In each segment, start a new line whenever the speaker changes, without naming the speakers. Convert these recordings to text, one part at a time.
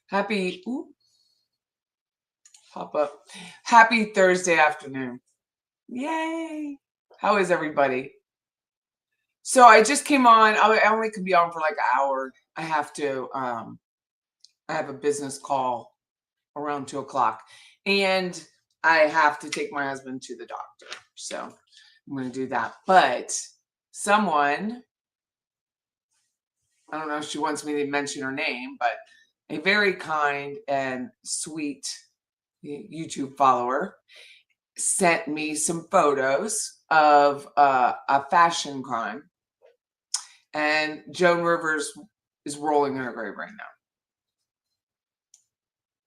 Happy, pop up. Happy Thursday afternoon. Yay. How is everybody? So I just came on. I only could be on for like an hour. I have a business call around 2 o'clock and I have to take my husband to the doctor. So I'm going to do that. But someone, I don't know if she wants me to mention her name, but a very kind and sweet YouTube follower sent me some photos of a fashion crime, and Joan Rivers is rolling in her grave right now.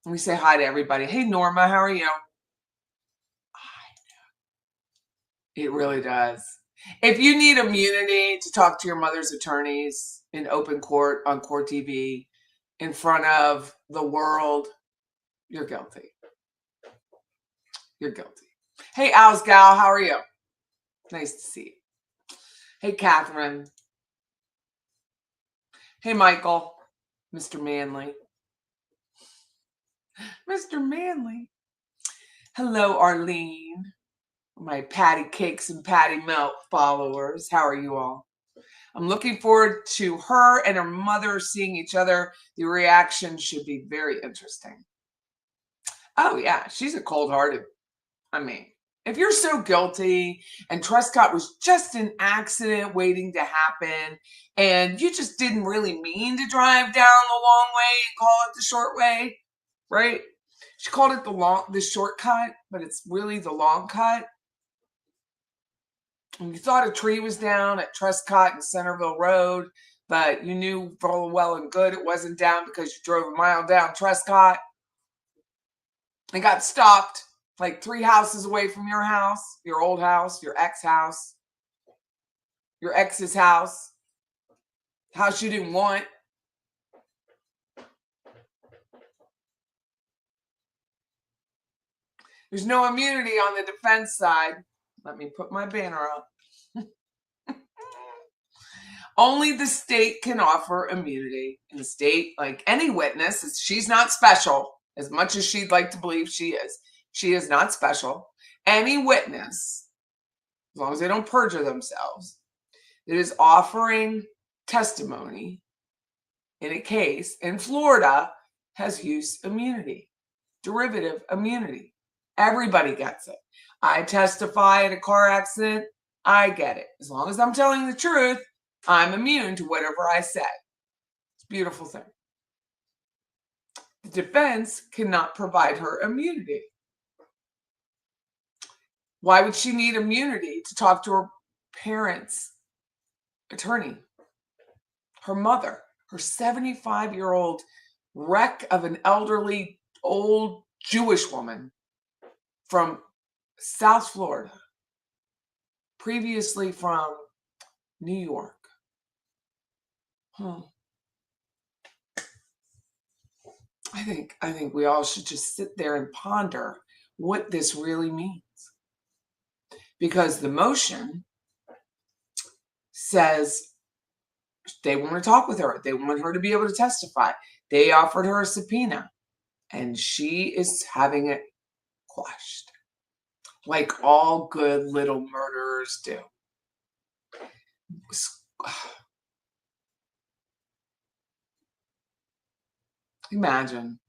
Let me say hi to everybody. Hey, Norma, how are you? It really does. If you need immunity to talk to your mother's attorneys in open court on court TV in front of the world, you're guilty. You're guilty. Hey, Al's gal, how are you? Nice to see you. Hey, Catherine. Hey, Michael. Mr. Manley. Mr. Manley. Hello, Arlene. My Patty Cakes and Patty Melt followers. How are you all? I'm looking forward to her and her mother seeing each other. The reaction should be very interesting. Oh, yeah. She's a cold-hearted. I mean, if you're so guilty and Trescott was just an accident waiting to happen and you just didn't really mean to drive down the long way and call it the short way, right? She called it the shortcut, but it's really the long cut. And you thought a tree was down at Trescott and Centerville Road, but you knew full well and good it wasn't down because you drove a mile down Trescott and got stopped like 3 houses away from your house, your old house, your ex's house, house you didn't want. There's no immunity on the defense side. Let me put my banner up. Only the state can offer immunity. In the state, like any witness, she's not special as much as she'd like to believe she is. She is not special. Any witness, as long as they don't perjure themselves, that is offering testimony in a case in Florida has use immunity, derivative immunity. Everybody gets it. I testify in a car accident. I get it. As long as I'm telling the truth, I'm immune to whatever I said. It's a beautiful thing. The defense cannot provide her immunity. Why would she need immunity to talk to her parents' attorney? Her mother, her 75-year-old wreck of an elderly, old Jewish woman from South Florida, previously from New York. I think we all should just sit there and ponder what this really means. Because the motion says they want to talk with her. They want her to be able to testify. They offered her a subpoena, and she is having it quashed, like all good little murderers do. Imagine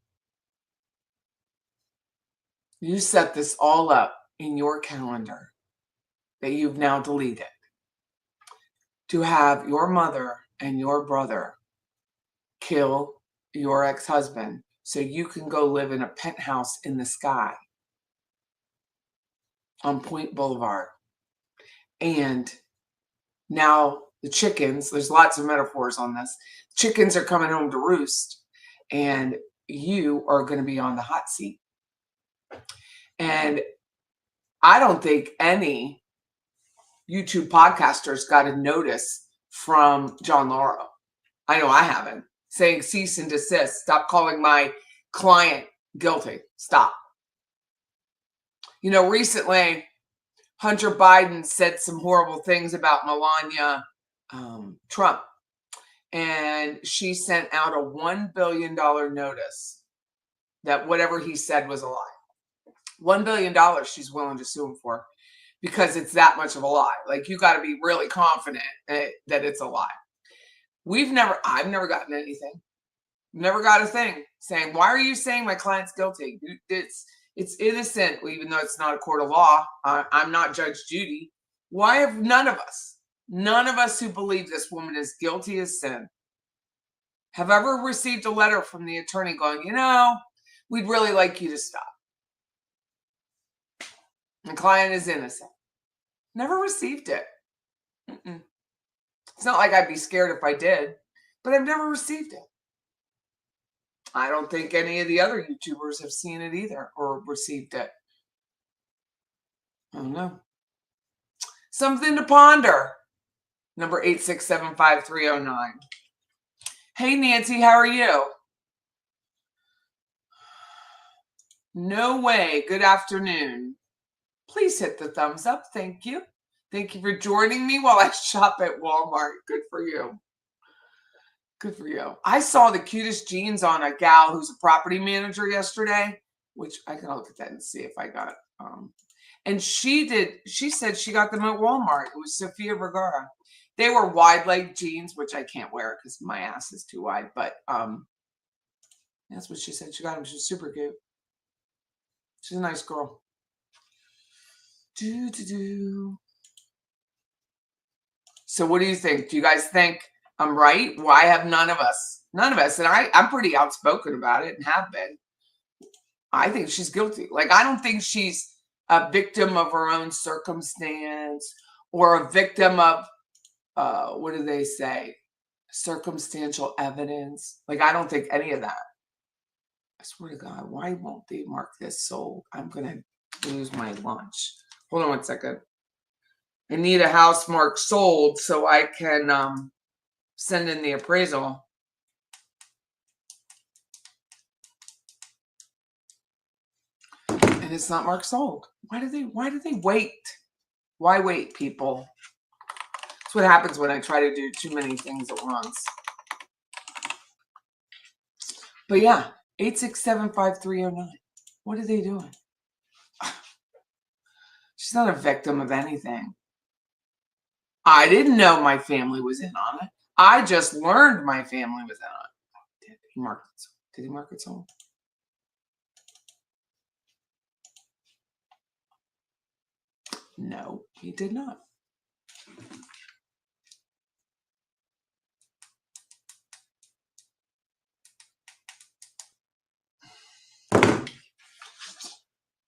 you set this all up in your calendar that you've now deleted to have your mother and your brother kill your ex-husband so you can go live in a penthouse in the sky on Point Boulevard. And now the chickens, there's lots of metaphors on this, chickens are coming home to roost, and you are going to be on the hot seat. And I don't think any YouTube podcasters got a notice from John Lauro. I know I haven't. Saying cease and desist. Stop calling my client guilty. Stop. You know, recently, Hunter Biden said some horrible things about Melania Trump. And she sent out a $1 billion notice that whatever he said was a lie. $1 billion she's willing to sue him for because it's that much of a lie. Like, you got to be really confident that it's a lie. I've never gotten anything. Never got a thing saying, why are you saying my client's guilty? It's innocent, even though it's not a court of law. I'm not Judge Judy. Why have none of us who believe this woman is guilty as sin, have ever received a letter from the attorney going, we'd really like you to stop. The client is innocent. Never received it. It's not like I'd be scared if I did, but I've never received it. I don't think any of the other YouTubers have seen it either or received it. I don't know. Something to ponder. Number 8675309. Hey, Nancy, how are you? No way. Good afternoon. Please hit the thumbs up. Thank you. Thank you for joining me while I shop at Walmart. Good for you. Good for you. I saw the cutest jeans on a gal who's a property manager yesterday, which I can look at that and see if I got and she said she got them at Walmart. It was Sofia Vergara. They were wide leg jeans, which I can't wear because my ass is too wide, but that's what she said. She got them. She's super cute. She's a nice girl. So what do you think? Do you guys think I'm right? Why have none of us? And I'm pretty outspoken about it and have been. I think she's guilty. Like, I don't think she's a victim of her own circumstance or a victim of, what do they say? Circumstantial evidence. Like, I don't think any of that. I swear to God, why won't they mark this sold? I'm going to lose my lunch. Hold on one second. I need a house mark sold so I can send in the appraisal. And it's not marked sold. Why do they wait? Why wait, people? That's what happens when I try to do too many things at once. But yeah, 8675309. What are they doing? She's not a victim of anything. I didn't know my family was in on it. I just learned my family was in on it. Did he mark it sold? No, he did not.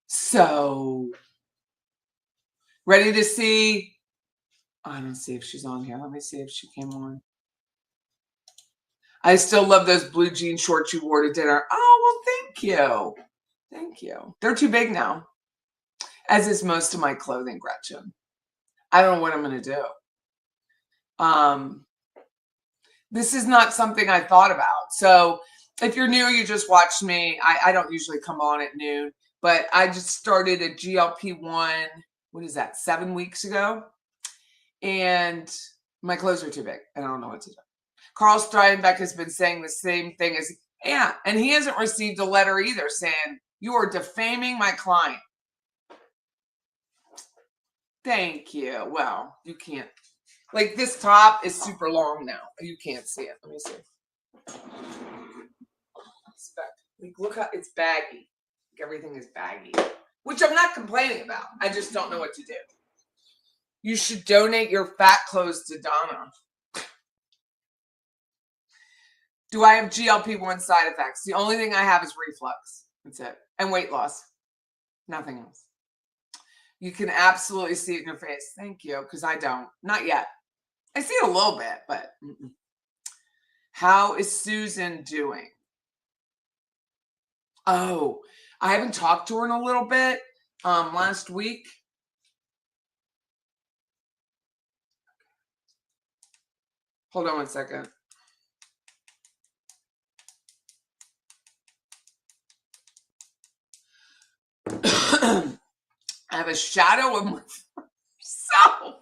So, ready to see? I don't see if she's on here. Let me see if she came on. I still love those blue jean shorts you wore to dinner. Oh, well, thank you. Thank you. They're too big now, as is most of my clothing, Gretchen. I don't know what I'm going to do. This is not something I thought about. So if you're new, you just watched me. I don't usually come on at noon, but I just started a GLP-1, what is that, 7 weeks ago? And my clothes are too big. And I don't know what to do. Carl Steinbeck has been saying the same thing as, yeah, and he hasn't received a letter either saying, you are defaming my client. Thank you. Well, you can't. Like, this top is super long now. You can't see it. Let me see. Like, look how it's baggy. Like, everything is baggy, which I'm not complaining about. I just don't know what to do. You should donate your fat clothes to Donna. Do I have GLP-1 side effects? The only thing I have is reflux. That's it. And weight loss. Nothing else. You can absolutely see it in your face. Thank you, because I don't. Not yet. I see it a little bit, but How is Susan doing? Oh, I haven't talked to her in a little bit. Last week. Hold on one second. I have a shadow of myself.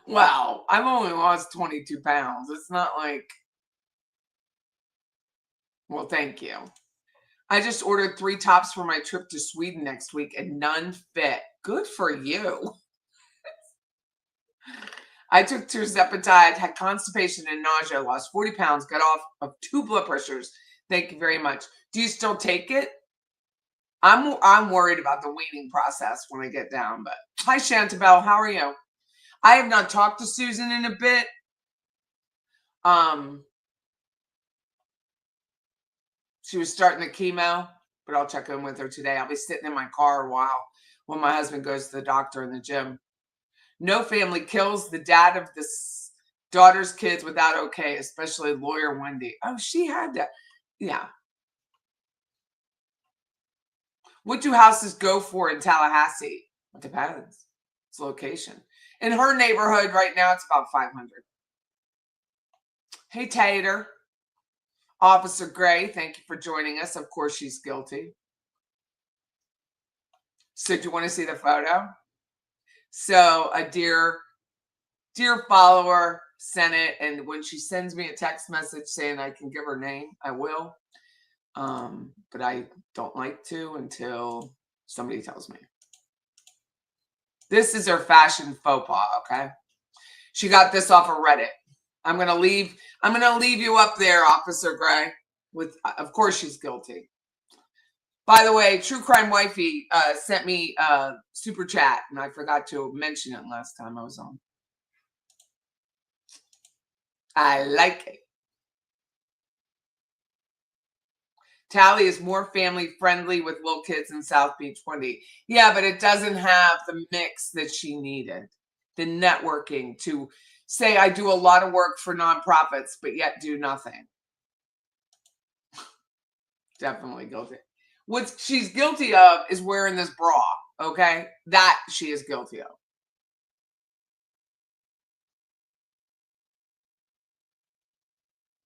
Wow, I've only lost 22 pounds. It's not like, well, thank you. I just ordered 3 tops for my trip to Sweden next week and none fit. Good for you. I took tirzepatide, had constipation and nausea, lost 40 pounds, got off of 2 blood pressures. Thank you very much. Do you still take it? I'm worried about the weaning process when I get down. But hi, Chantabelle. How are you? I have not talked to Susan in a bit. She was starting the chemo, but I'll check in with her today. I'll be sitting in my car a while when my husband goes to the doctor in the gym. No family kills the dad of this daughter's kids without okay, especially lawyer Wendi. Oh, she had that. Yeah. What do houses go for in Tallahassee? It depends. It's location. In her neighborhood right now, it's about 500. Hey, Tater. Officer Gray, thank you for joining us. Of course, she's guilty. So do you want to see the photo? So a dear follower sent it, and when she sends me a text message saying I can give her name, I will. But I don't like to until somebody tells me. This is her fashion faux pas, okay? She got this off of Reddit. I'm gonna leave you up there, Officer Gray. With, of course, she's guilty. By the way, True Crime Wifey sent me a super chat, and I forgot to mention it last time I was on. I like it. Tally is more family friendly with little kids in South Beach, Wendi. Yeah, but it doesn't have the mix that she needed. The networking to say I do a lot of work for nonprofits, but yet do nothing. Definitely guilty. What she's guilty of is wearing this bra, okay? That she is guilty of.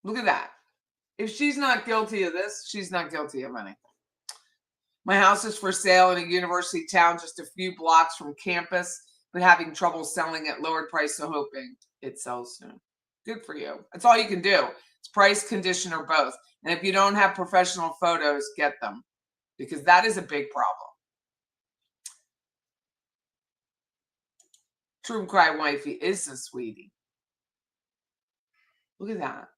Look at that. If she's not guilty of this, she's not guilty of anything. My house is for sale in a university town just a few blocks from campus, but having trouble selling at lower price, so hoping it sells soon. Good for you. That's all you can do. It's price, condition, or both. And if you don't have professional photos, get them, because that is a big problem. True Crime Wifey is a sweetie. Look at that.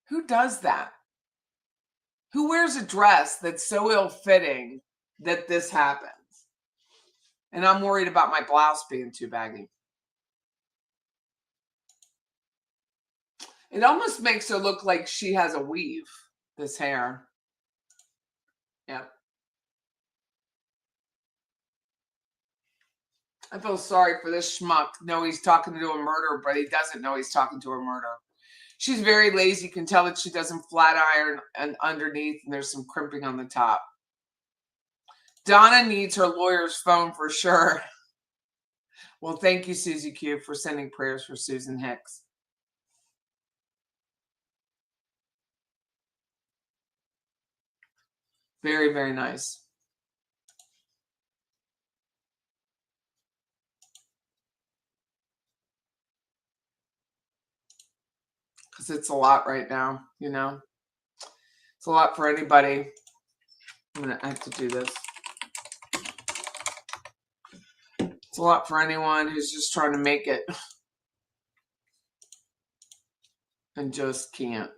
Who does that? Who wears a dress that's so ill-fitting that this happens? And I'm worried about my blouse being too baggy. It almost makes her look like she has a weave, this hair. Yeah. I feel sorry for this schmuck. No, he's talking to a murderer, but he doesn't know he's talking to a murderer. She's very lazy. You can tell that she doesn't flat iron and underneath, and there's some crimping on the top. Donna needs her lawyer's phone for sure. Well, thank you, Susie Q, for sending prayers for Susan Hicks. Very, very nice. Because it's a lot right now, you know. It's a lot for anybody. I'm going to have to do this. It's a lot for anyone who's just trying to make it and just can't.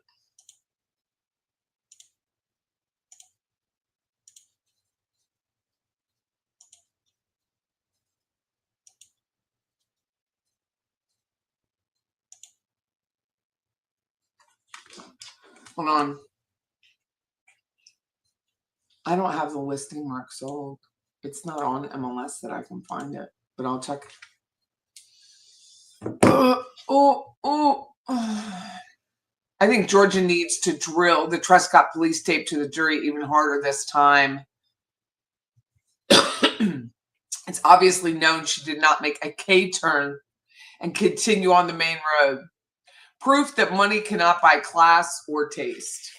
Hold on. I don't have the listing mark sold. It's not on MLS that I can find it, but I'll check. I think Georgia needs to drill the Trescott police tape to the jury even harder this time. It's obviously known she did not make a K-turn and continue on the main road. Proof that money cannot buy class or taste.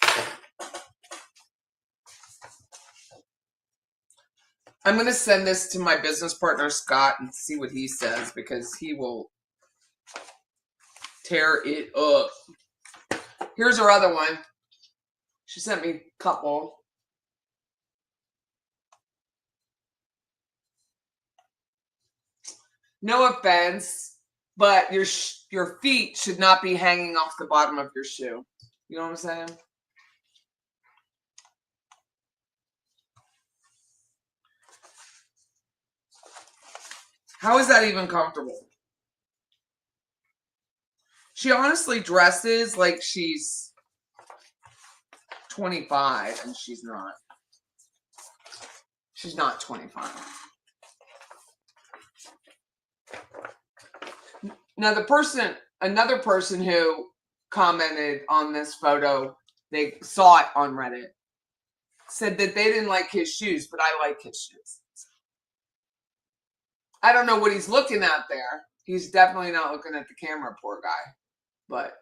I'm going to send this to my business partner, Scott, and see what he says, because he will tear it up. Here's her other one. She sent me a couple. No offense, but your feet should not be hanging off the bottom of your shoe. You know what I'm saying? How is that even comfortable? She honestly dresses like she's 25 and she's not. She's not 25. Now another person who commented on this photo, they saw it on Reddit, said that they didn't like his shoes, but I like his shoes. I don't know what he's looking at there. He's definitely not looking at the camera, poor guy. But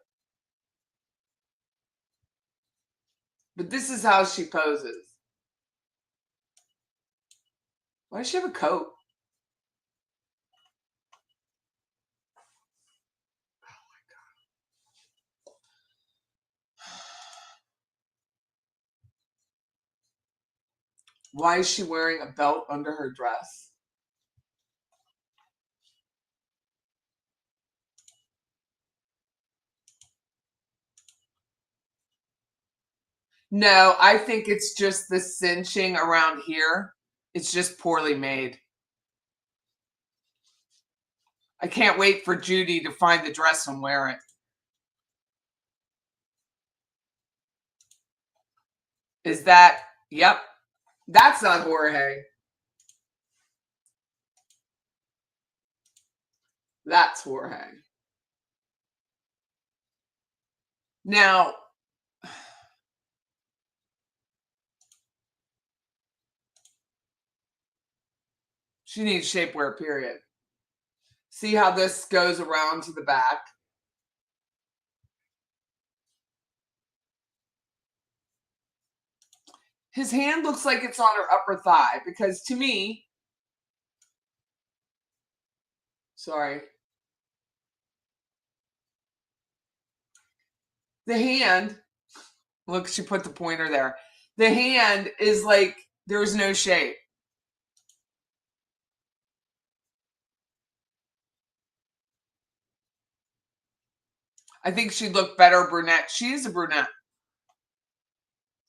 this is how she poses. Why does she have a coat? Why is she wearing a belt under her dress? No, I think it's just the cinching around here. It's just poorly made. I can't wait for Judy to find the dress and wear it. Is that, yep, that's not Jorge. That's Jorge. Now, she needs shapewear, period. See how this goes around to the back? His hand looks like it's on her upper thigh because to me, sorry, the hand, look, she put the pointer there. The hand is like there's no shape. I think she'd look better brunette. She is a brunette.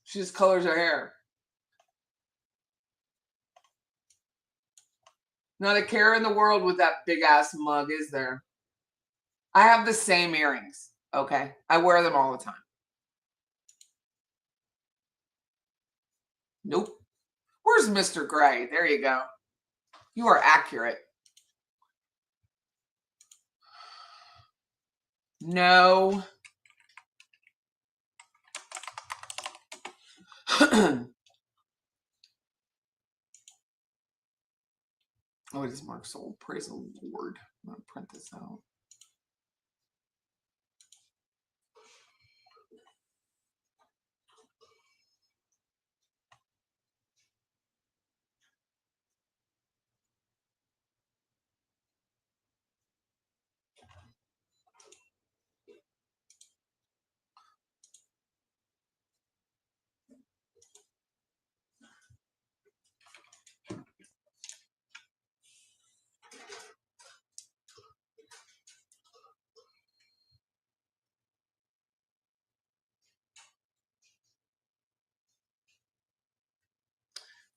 She just colors her hair. Not a care in the world with that big ass mug, is there? I have the same earrings, okay? I wear them all the time. Nope. Where's Mr. Gray? There you go. You are accurate. No. Oh, it is Mark Soul. Praise the Lord. I'm going to print this out.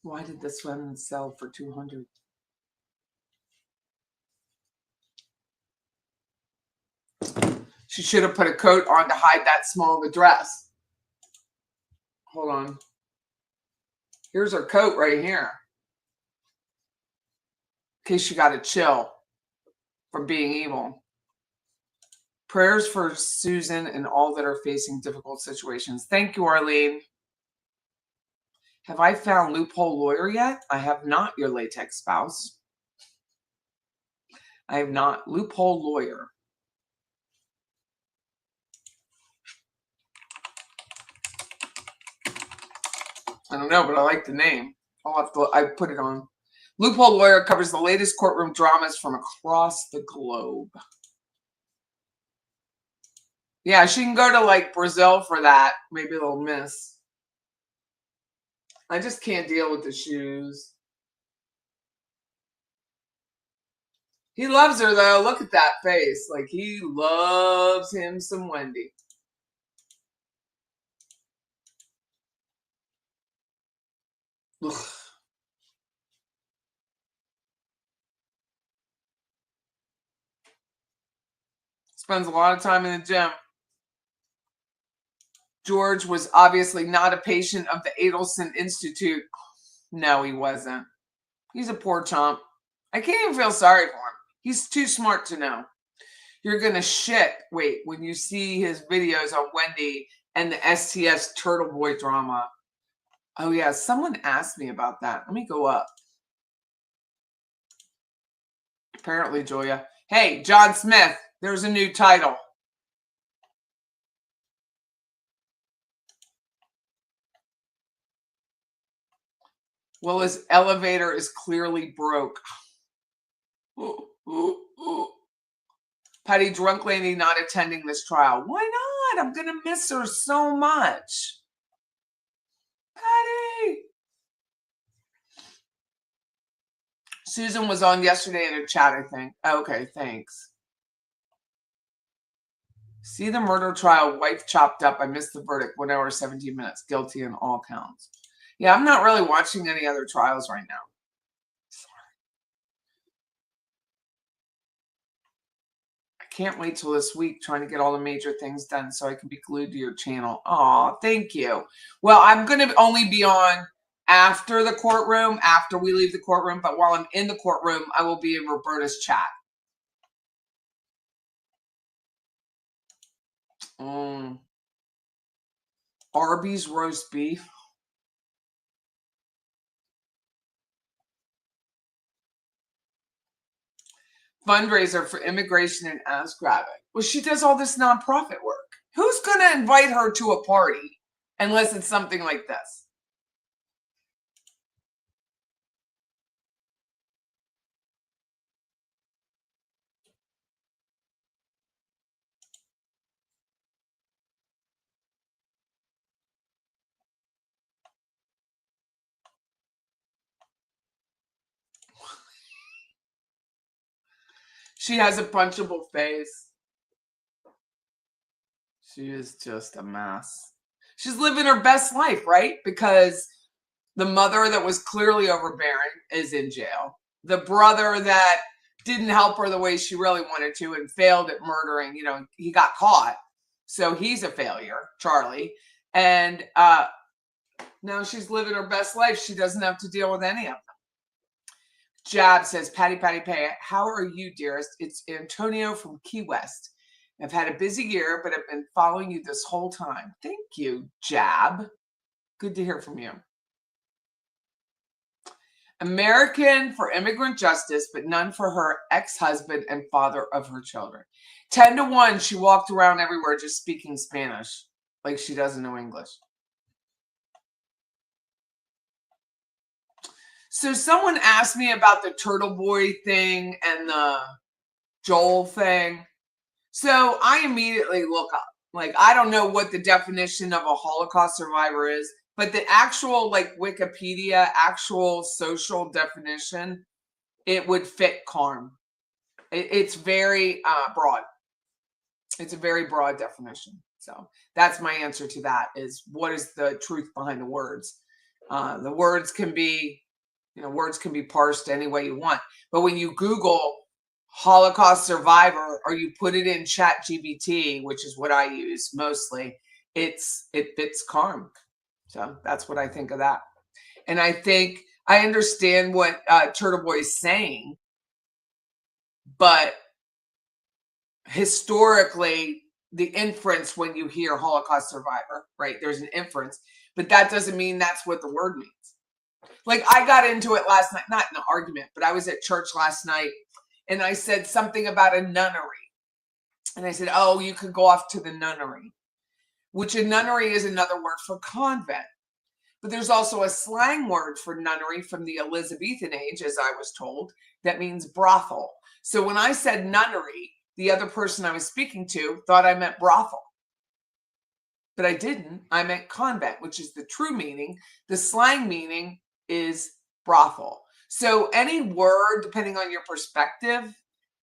Why did this one sell for $200? She should have put a coat on to hide that small of a dress. Hold on. Here's her coat right here. In case she got a chill from being evil. Prayers for Susan and all that are facing difficult situations. Thank you, Arlene. Have I found loophole lawyer yet? I have not, your latex spouse. I have not. Loophole lawyer. I don't know, but I like the name. I put it on. Loophole lawyer covers the latest courtroom dramas from across the globe. Yeah, she can go to like Brazil for that. Maybe they'll miss. I just can't deal with the shoes. He loves her, though. Look at that face. Like, he loves him some Wendi. Ugh. Spends a lot of time in the gym. George was obviously not a patient of the Adelson Institute. No, he wasn't. He's a poor chump. I can't even feel sorry for him. He's too smart to know. You're going to shit, wait, when you see his videos on Wendi and the STS Turtle Boy drama. Oh, yeah, someone asked me about that. Let me go up. Apparently, Julia. Hey, John Smith, there's a new title. Well, his elevator is clearly broke. Ooh, ooh, ooh. Patty Drunk Lady not attending this trial. Why not? I'm going to miss her so much. Patty. Susan was on yesterday in a chat, I think. Okay, thanks. See the murder trial, wife chopped up. I missed the verdict. 1 hour, 17 minutes. Guilty in all counts. Yeah, I'm not really watching any other trials right now. I can't wait till this week trying to get all the major things done so I can be glued to your channel. Aw, thank you. Well, I'm going to only be on after the courtroom, after we leave the courtroom. But while I'm in the courtroom, I will be in Roberta's chat. Arby's roast beef. Fundraiser for immigration and ass grabbing. Well, she does all this nonprofit work. Who's going to invite her to a party unless it's something like this? She has a punchable face. She is just a mess. She's living her best life, right? Because the mother that was clearly overbearing is in jail. The brother that didn't help her the way she really wanted to and failed at murdering, he got caught. So he's a failure, Charlie. And now she's living her best life. She doesn't have to deal with any of them. Jab says, Patty Pay, how are you, dearest? It's Antonio from Key West. I've had a busy year, but I've been following you this whole time. Thank you, Jab. Good to hear from you. American for immigrant justice, but none for her ex-husband and father of her children. 10-1, she walked around everywhere just speaking Spanish, like she doesn't know English. So someone asked me about the Turtle Boy thing and the Joel thing. So I immediately look up. Like, I don't know what the definition of a Holocaust survivor is, but the actual, like, Wikipedia, actual social definition, it would fit CARM. It's very broad. It's a very broad definition. So that's my answer to that, is what is the truth behind the words? The words can be, words can be parsed any way you want. But when you Google Holocaust survivor, or you put it in ChatGPT, which is what I use mostly, it fits CARM. So that's what I think of that. And I think I understand what Turtle Boy is saying, but historically, the inference when you hear Holocaust survivor, right? There's an inference, but that doesn't mean that's what the word means. Like, I got into it last night, not in an argument, but I was at church last night and I said something about a nunnery. And I said, oh, you could go off to the nunnery, which a nunnery is another word for convent. But there's also a slang word for nunnery from the Elizabethan age, as I was told, that means brothel. So when I said nunnery, the other person I was speaking to thought I meant brothel. But I didn't. I meant convent, which is the true meaning. The slang meaning is brothel. So any word, depending on your perspective,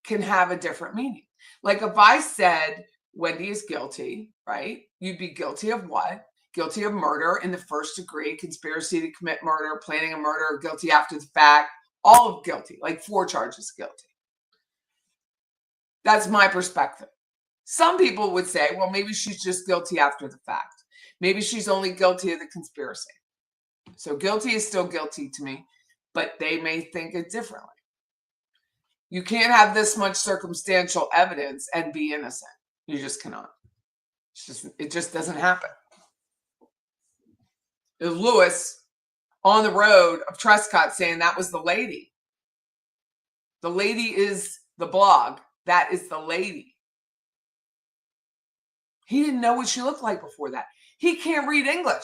can have a different meaning. Like if I said Wendi is guilty, right? You'd be guilty of what? Guilty of murder in the first degree, conspiracy to commit murder, planning a murder, guilty after the fact, all of guilty, like 4 charges guilty. That's my perspective. Some people would say, well, maybe she's just guilty after the fact. Maybe she's only guilty of the conspiracy. So guilty is still guilty to me, but they may think it differently. You can't have this much circumstantial evidence and be innocent. You just cannot. It just doesn't happen. Lewis on the road of Trescott saying that was the lady. The lady is the blog. That is the lady. He didn't know what she looked like before that. He can't read English,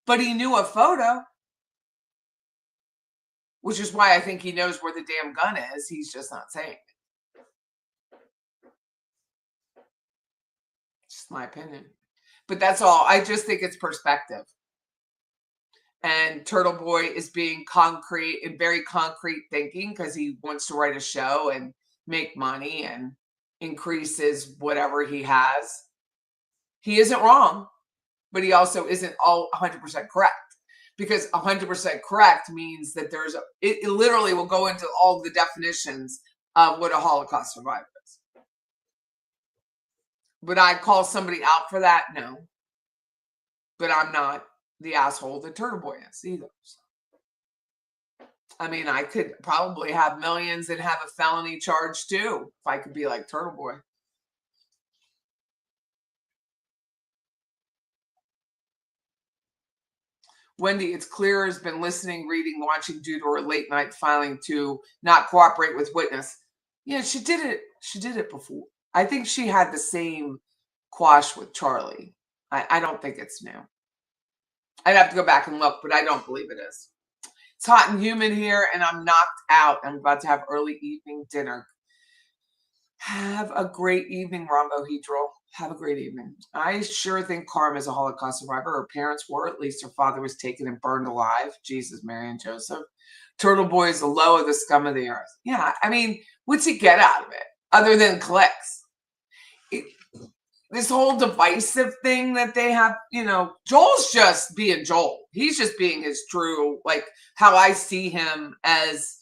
but he knew a photo, which is why I think he knows where the damn gun is. He's just not saying it. Just my opinion. But that's all. I just think it's perspective. And Turtle Boy is being concrete and very concrete thinking because he wants to write a show and make money and increases whatever he has. He isn't wrong, but he also isn't all 100% correct, because 100% correct means that it literally will go into all the definitions of what a Holocaust survivor is. Would I call somebody out for that? No. But I'm not the asshole that Turtle Boy is either. I mean, I could probably have millions and have a felony charge too if I could be like Turtle Boy. Wendi, it's clear, has been listening, reading, watching due to her late night filing to not cooperate with witness. Yeah, she did it. She did it before. I think she had the same quash with Charlie. I don't think it's new. I'd have to go back and look, but I don't believe it is. It's hot and humid here, and I'm knocked out. I'm about to have early evening dinner. Have a great evening, Rhombohedral. Have a great evening. I sure think Carmen's a Holocaust survivor. Her parents were. At least her father was taken and burned alive. Jesus, Mary and Joseph. Turtle Boy is the low of the scum of the earth. Yeah, I mean, what's he get out of it other than clicks? This whole divisive thing that they have, Joel's just being Joel. He's just being his true, like how I see him as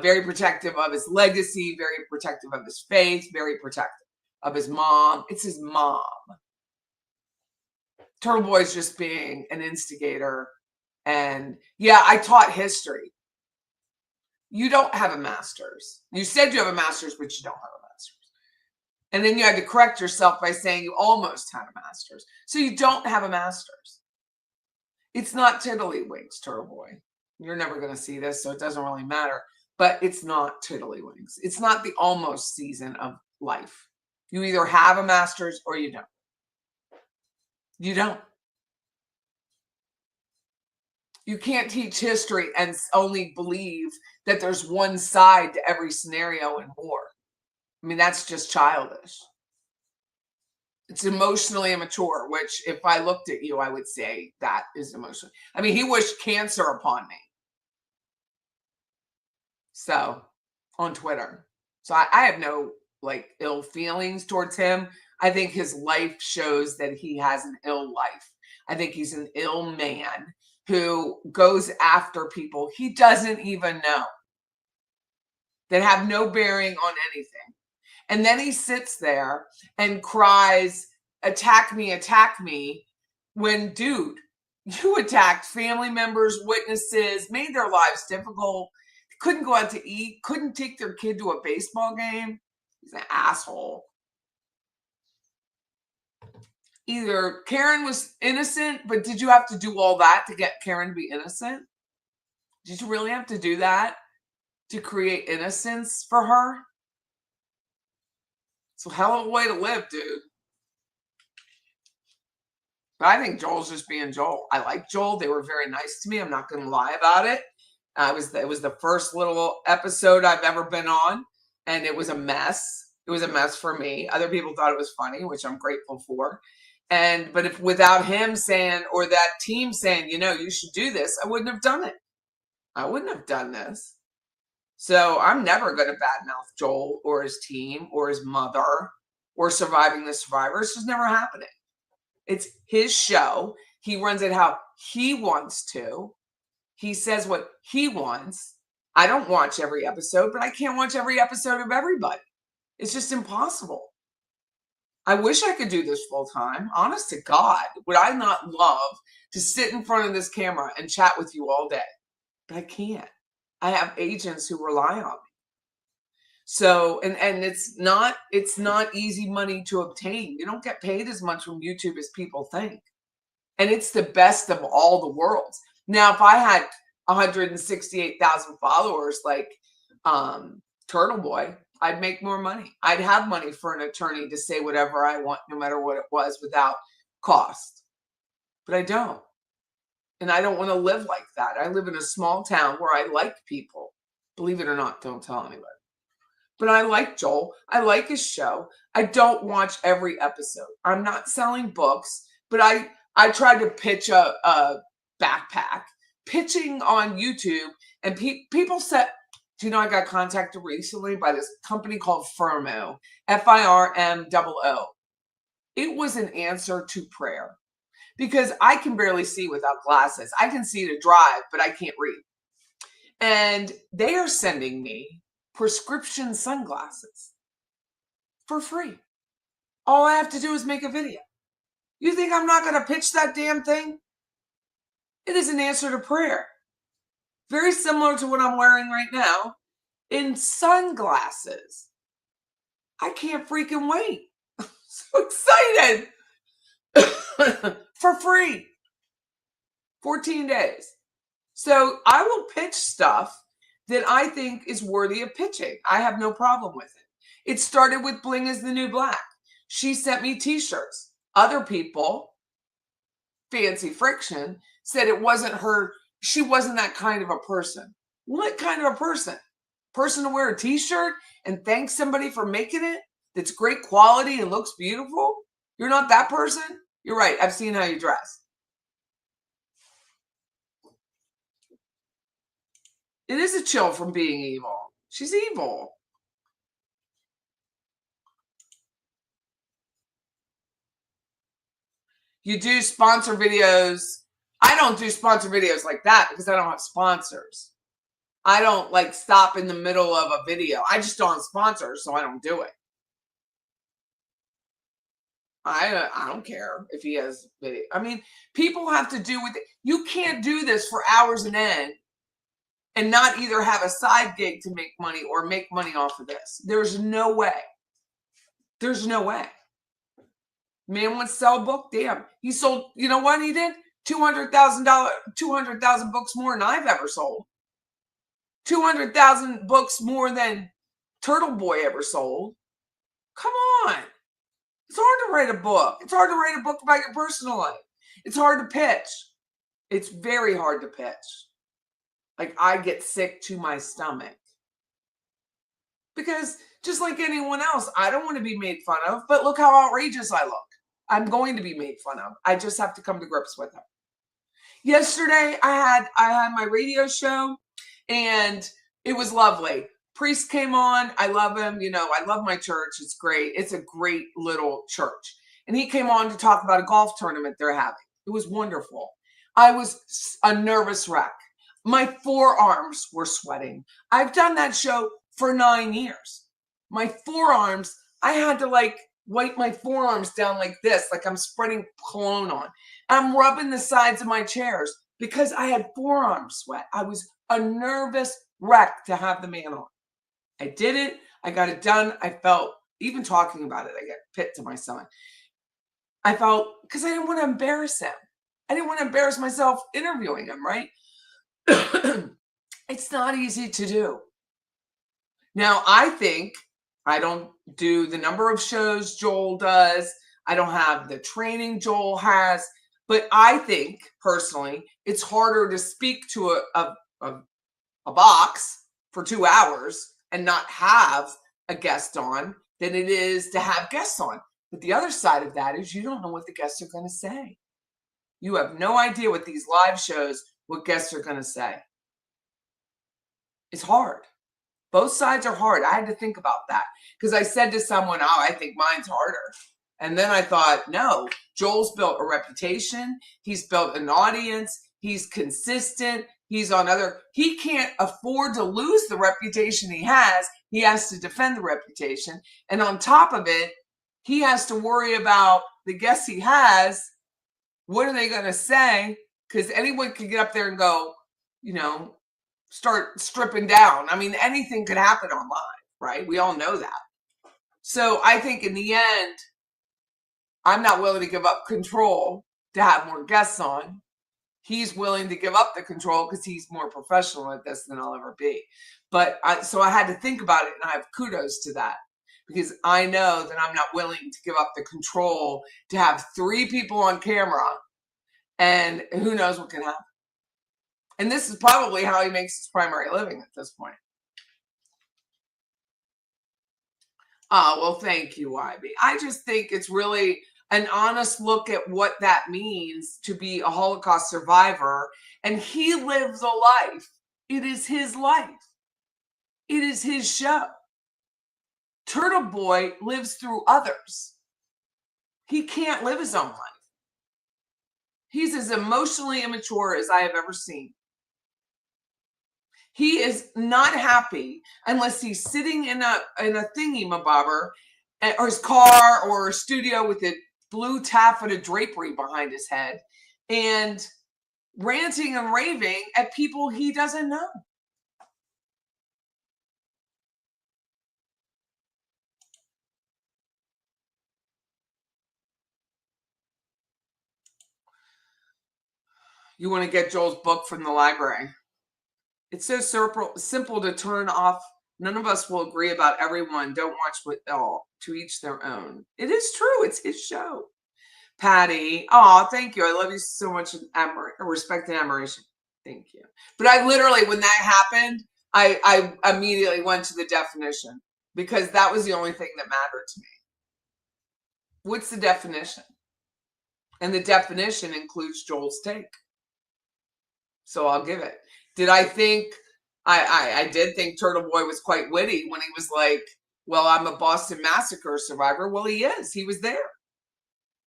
very protective of his legacy, very protective of his faith, very protective of his mom. It's his mom. Turtle Boy's just being an instigator. And yeah, I taught history. You don't have a master's. You said you have a master's, but you don't have a master's. And then you had to correct yourself by saying you almost had a master's. So you don't have a master's. It's not tiddlywinks, Turtle Boy. You're never going to see this, so it doesn't really matter. But it's not tiddlywinks. It's not the almost season of life. You either have a master's or you don't. You don't. You can't teach history and only believe that there's one side to every scenario in war. I mean, that's just childish. It's emotionally immature, which if I looked at you, I would say that is emotional. I mean, he wished cancer upon me. So, on Twitter. So I have no ill feelings towards him. I think his life shows that he has an ill life. I think he's an ill man who goes after people he doesn't even know, that have no bearing on anything. And then he sits there and cries, attack me, when, dude, you attacked family members, witnesses, made their lives difficult, couldn't go out to eat, couldn't take their kid to a baseball game. He's an asshole. Either Karen was innocent, but did you have to do all that to get Karen to be innocent? Did you really have to do that to create innocence for her? It's a hell of a way to live, dude. But I think Joel's just being Joel. I like Joel. They were very nice to me. I'm not going to lie about it. It was the first little episode I've ever been on, and it was a mess. It was a mess for me. Other people thought it was funny, which I'm grateful for. But if without him saying, or that team saying, you should do this, I wouldn't have done it. I wouldn't have done this. So I'm never going to badmouth Joel or his team or his mother or Surviving the Survivor. It's just never happening. It's his show. He runs it how he wants to. He says what he wants. I don't watch every episode, but I can't watch every episode of everybody. It's just impossible. I wish I could do this full time. Honest to God, would I not love to sit in front of this camera and chat with you all day? But I can't. I have agents who rely on me. So, and it's not easy money to obtain. You don't get paid as much from YouTube as people think. And it's the best of all the worlds. Now, if I had 168,000 followers like Turtle Boy, I'd make more money. I'd have money for an attorney to say whatever I want, no matter what it was, without cost. But I don't. And I don't want to live like that. I live in a small town where I like people. Believe it or not, don't tell anybody. But I like Joel. I like his show. I don't watch every episode. I'm not selling books, but I tried to pitch a backpack. Pitching on YouTube, and people said, do you know I got contacted recently by this company called Firmo, Firmoo. It was an answer to prayer because I can barely see without glasses. I can see to drive, but I can't read. And they are sending me prescription sunglasses for free. All I have to do is make a video. You think I'm not going to pitch that damn thing? It is an answer to prayer. Very similar to what I'm wearing right now in sunglasses. I can't freaking wait. I'm so excited. For free. 14 days. So I will pitch stuff that I think is worthy of pitching. I have no problem with it. It started with Bling is the New Black. She sent me t-shirts. Other people, Fancy Friction, said it wasn't her. She wasn't that kind of a person. What kind of a person? Person to wear a t-shirt and thank somebody for making it that's great quality and looks beautiful? You're not that person? You're right. I've seen how you dress. It is a chill from being evil. She's evil. You do sponsor videos. I don't do sponsor videos like that because I don't have sponsors. I don't like stop in the middle of a video. I just don't have sponsors, so I don't do it. I don't care if he has video. I mean, people have to do with it. You can't do this for hours and end and not either have a side gig to make money or make money off of this. There's no way. There's no way. Man wants to sell a book. Damn. He sold, you know what he did? $200,000, 200,000 books more than I've ever sold. 200,000 books more than Turtle Boy ever sold. Come on. It's hard to write a book. It's hard to write a book about your personal life. It's hard to pitch. It's very hard to pitch. Like I get sick to my stomach. Because just like anyone else, I don't want to be made fun of, but look how outrageous I look. I'm going to be made fun of. I just have to come to grips with it. Yesterday, I had my radio show, and it was lovely. Priest came on. I love him. You know, I love my church. It's great. It's a great little church. And he came on to talk about a golf tournament they're having. It was wonderful. I was a nervous wreck. My forearms were sweating. I've done that show for 9 years. My forearms, I had to like wipe my forearms down like this, like I'm spreading cologne on. I'm rubbing the sides of my chairs because I had forearm sweat. I was a nervous wreck to have the man on. I did it. I got it done. I felt, even talking about it, I got pit to my stomach. I felt, because I didn't want to embarrass him. I didn't want to embarrass myself interviewing him, right? It's not easy to do. Now, I think I don't do the number of shows Joel does. I don't have the training Joel has. But I think, personally, it's harder to speak to a box for 2 hours and not have a guest on than it is to have guests on. But the other side of that is you don't know what the guests are going to say. You have no idea with these live shows what guests are going to say. It's hard. Both sides are hard. I had to think about that because I said to someone, oh, I think mine's harder. And then I thought, no, Joel's built a reputation. He's built an audience. He's consistent. He can't afford to lose the reputation he has. He has to defend the reputation. And on top of it, he has to worry about the guests he has. What are they going to say? Because anyone could get up there and go, start stripping down. I mean, anything could happen online, right? We all know that. So I think in the end, I'm not willing to give up control to have more guests on. He's willing to give up the control because he's more professional at this than I'll ever be. So I had to think about it, and I have kudos to that because I know that I'm not willing to give up the control to have 3 people on camera, and who knows what can happen. And this is probably how he makes his primary living at this point. Well, thank you, Ivy. I just think it's really an honest look at what that means to be a Holocaust survivor. And he lives a life. It is his life. It is his show. Turtle Boy lives through others. He can't live his own life. He's as emotionally immature as I have ever seen. He is not happy unless he's sitting in a thingy-mabobber or his car or a studio with a blue taffeta drapery behind his head and ranting and raving at people he doesn't know. You want to get Joel's book from the library. It's so simple to turn off. None of us will agree about everyone. Don't watch with all. To each their own. It is true. It's his show. Patty. Oh, thank you. I love you so much. Respect and admiration. Thank you. But I literally, when that happened, I immediately went to the definition because that was the only thing that mattered to me. What's the definition? And the definition includes Joel's take. So I'll give it. Did I think, I did think Turtle Boy was quite witty when he was like, well, I'm a Boston Massacre survivor. Well, he is. He was there.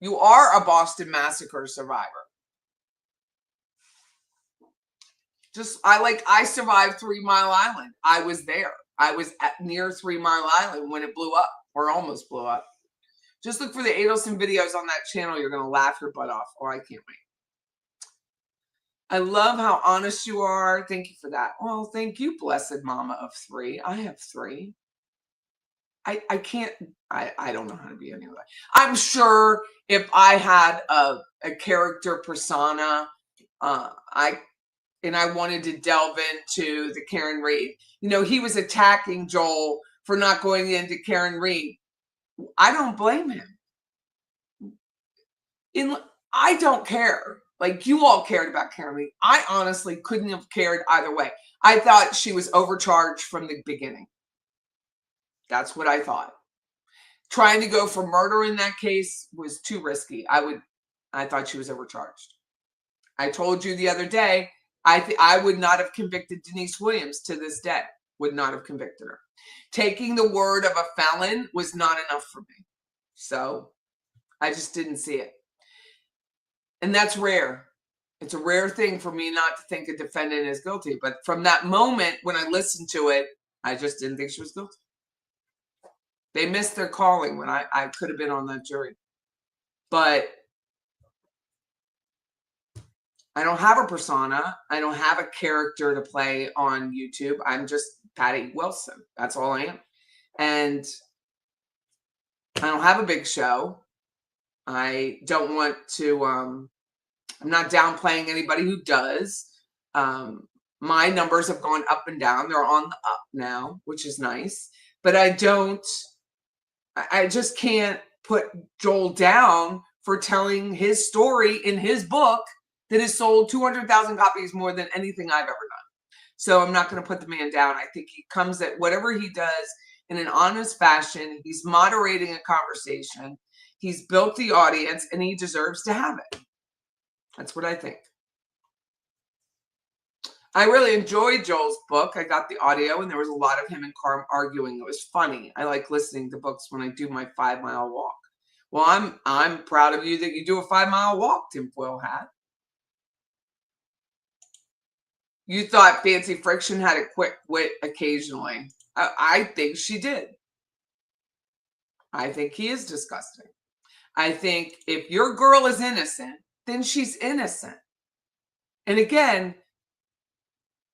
You are a Boston Massacre survivor. I survived 3 Mile Island. I was there. I was near 3 Mile Island when it blew up or almost blew up. Just look for the Adelson videos on that channel. You're going to laugh your butt off. Oh, I can't wait. I love how honest you are. Thank you for that. Well, thank you, blessed mama of 3. I have 3. I can't, I don't know how to be any other way. I'm sure if I had a character persona, I wanted to delve into the Karen Reed. He was attacking Joel for not going into Karen Reed. I don't blame him. I don't care. Like you all cared about Karen Reed. I honestly couldn't have cared either way. I thought she was overcharged from the beginning. That's what I thought. Trying to go for murder in that case was too risky. I thought she was overcharged. I told you the other day, I would not have convicted Denise Williams to this day. Would not have convicted her. Taking the word of a felon was not enough for me. So I just didn't see it. And that's rare. It's a rare thing for me not to think a defendant is guilty. But from that moment when I listened to it, I just didn't think she was guilty. They missed their calling when I could have been on that jury. But I don't have a persona. I don't have a character to play on YouTube. I'm just Patty Wilson. That's all I am. And I don't have a big show. I don't want to, I'm not downplaying anybody who does. My numbers have gone up and down. They're on the up now, which is nice. But I just can't put Joel down for telling his story in his book that has sold 200,000 copies more than anything I've ever done. So I'm not going to put the man down. I think he comes at whatever he does in an honest fashion. He's moderating a conversation. He's built the audience and he deserves to have it. That's what I think. I really enjoyed Joel's book. I got the audio, and there was a lot of him and Carm arguing. It was funny. I like listening to books when I do my 5-mile walk. Well, I'm proud of you that you do a 5-mile walk, Tinfoil Hat. You thought Fancy Friction had a quick wit occasionally. I think she did. I think he is disgusting. I think if your girl is innocent, then she's innocent. And again,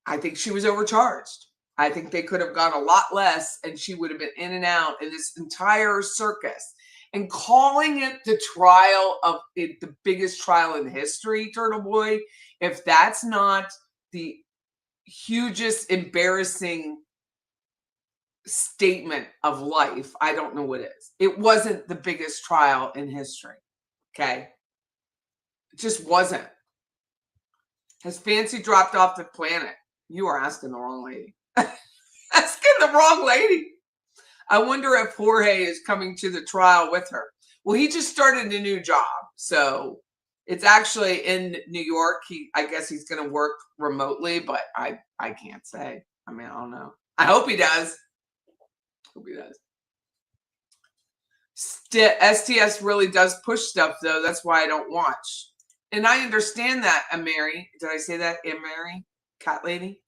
I think she was overcharged. I think they could have gone a lot less and she would have been in and out in this entire circus. And calling it the trial of it, the biggest trial in history, Turtle Boy, if that's not the hugest embarrassing statement of life, I don't know what is. It wasn't the biggest trial in history. Okay. It just wasn't. Has Fancy dropped off the planet? You are asking the wrong lady. Asking the wrong lady. I wonder if Jorge is coming to the trial with her. Well, he just started a new job. So it's actually in New York. I guess he's going to work remotely, but I can't say. I mean, I don't know. I hope he does. Hope he does. STS really does push stuff, though. That's why I don't watch. And I understand that, Mary. Did I say that? Mary? Cat lady?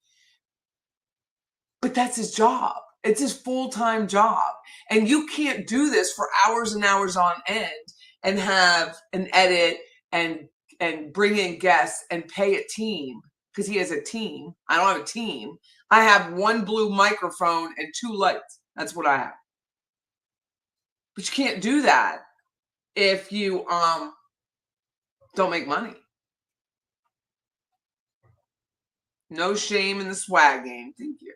But that's his job. It's his full-time job. And you can't do this for hours and hours on end and have an edit and bring in guests and pay a team, because he has a team. I don't have a team. I have one blue microphone and 2 lights. That's what I have. But you can't do that if you don't make money. No shame in the swag game. Thank you.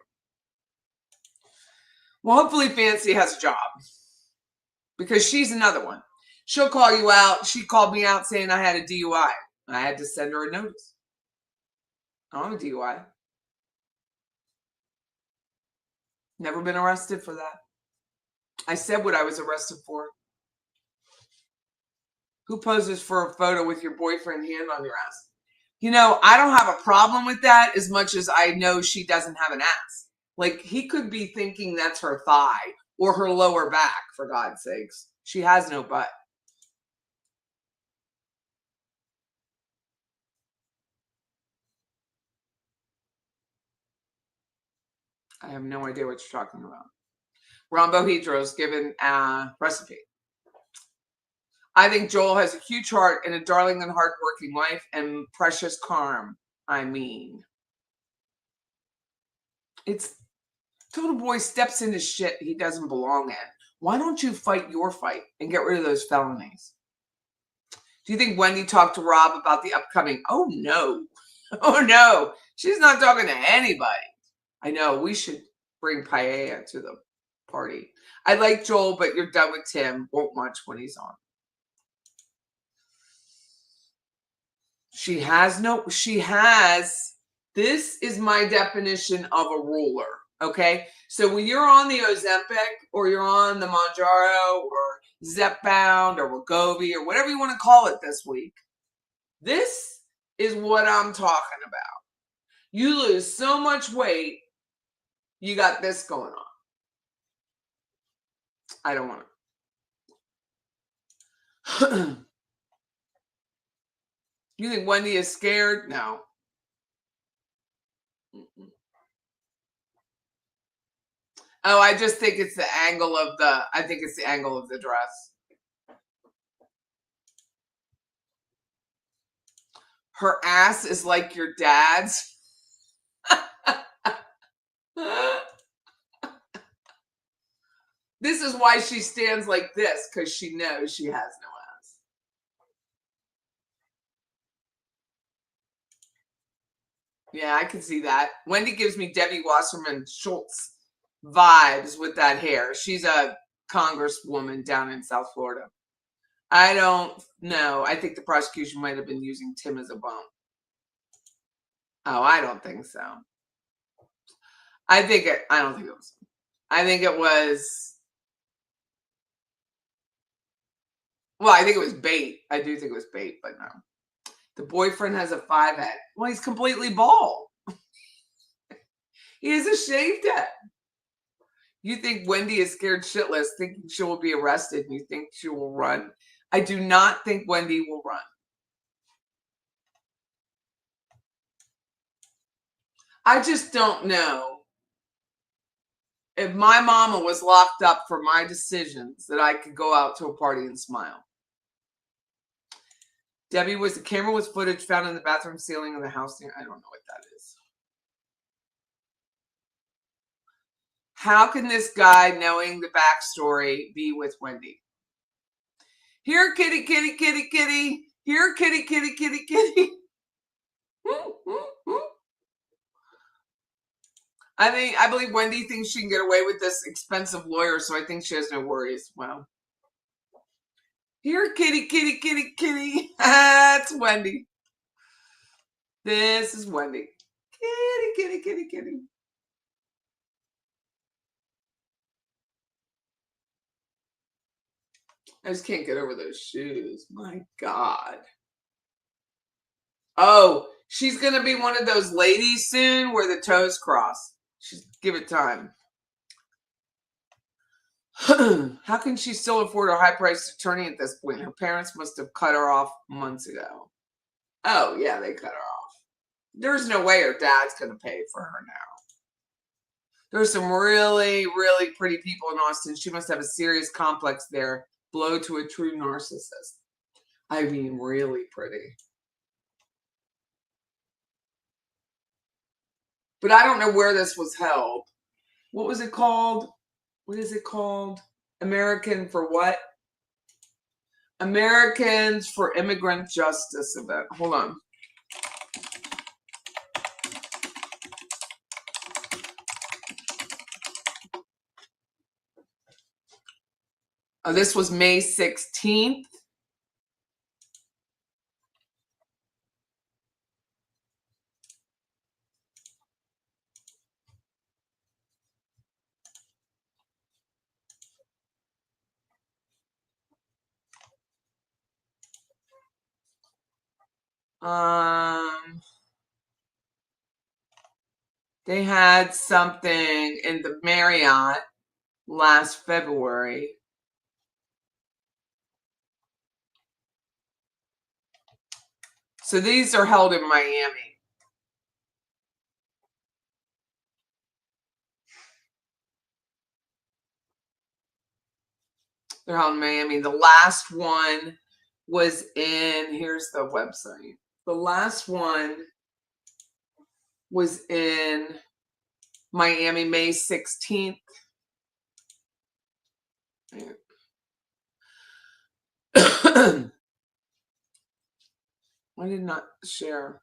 Well, hopefully Fancy has a job, because she's another one. She'll call you out. She called me out saying I had a DUI. I had to send her a notice. I don't have a DUI. Never been arrested for that. I said what I was arrested for. Who poses for a photo with your boyfriend hand on your ass? You know, I don't have a problem with that as much as I know she doesn't have an ass. Like, he could be thinking that's her thigh or her lower back, for God's sakes. She has no butt. I have no idea what you're talking about. Rhombohedros given a recipe. I think Joel has a huge heart and a darling and hardworking wife and precious Carm. I mean, it's Total Boy steps into shit he doesn't belong in. Why don't you fight your fight and get rid of those felonies? Do you think Wendi talked to Rob about the upcoming? Oh, no. Oh, no. She's not talking to anybody. I know. We should bring Paella to the party. I like Joel, but you're done with Tim. Won't much when he's on. She has, this is my definition of a ruler. Okay. So when you're on the Ozempic or you're on the Mounjaro or Zepbound or Wegovy or whatever you want to call it this week, this is what I'm talking about. You lose so much weight, you got this going on. I don't want to. You think Wendi is scared? No. Oh, I just think it's the angle of the dress. Her ass is like your dad's. This is why she stands like this, because she knows she has no ass. Yeah, I can see that. Wendi gives me Debbie Wasserman Schultz vibes with that hair. She's a congresswoman down in South Florida. I don't know. I think the prosecution might have been using Tim as a bone. Oh, I don't think so. I don't think it was. I think it was. Well, I think it was bait. I do think it was bait, but no. The boyfriend has a 5 head. Well, he's completely bald. He has a shaved head. You think Wendi is scared shitless, thinking she will be arrested, and you think she will run? I do not think Wendi will run. I just don't know if my mama was locked up for my decisions that I could go out to a party and smile. Debbie, the camera was footage found in the bathroom ceiling of the house. I don't know what that is. How can this guy, knowing the backstory, be with Wendi? Here, kitty, kitty, kitty, kitty. Here, kitty, kitty, kitty, kitty. I believe Wendi thinks she can get away with this expensive lawyer, so I think she has no worries. Wow. Here, kitty, kitty, kitty, kitty. That's Wendi. This is Wendi. Kitty, kitty, kitty, kitty. I just can't get over those shoes. My God. Oh, she's going to be one of those ladies soon where the toes cross. Give it time. How can she still afford a high-priced attorney at this point? Her parents must have cut her off months ago. Oh, yeah, they cut her off. There's no way her dad's going to pay for her now. There's some really, really pretty people in Austin. She must have a serious complex there. Blow to a true narcissist. I mean, really pretty. But I don't know where this was held. What was it called? What is it called? American for what? Americans for Immigrant Justice event. Hold on. This was May 16th. They had something in the Marriott last February. So these are held in Miami. They're held in Miami. The last one was in, here's the website. The last one was in Miami, May 16th. I did not share.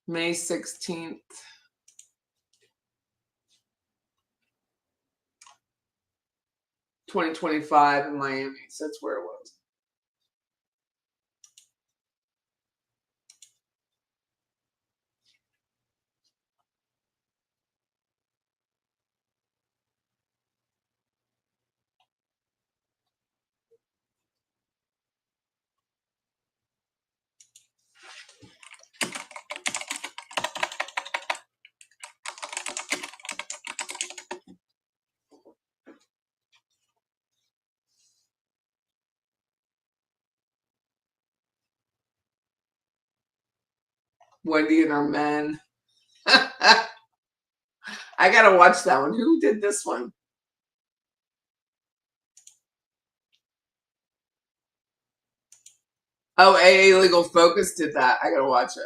May 16th. $2025 in Miami. So that's where it was. Wendi and her men. I gotta watch that one. Who did this one? Oh, AA Legal Focus did that. I gotta watch it.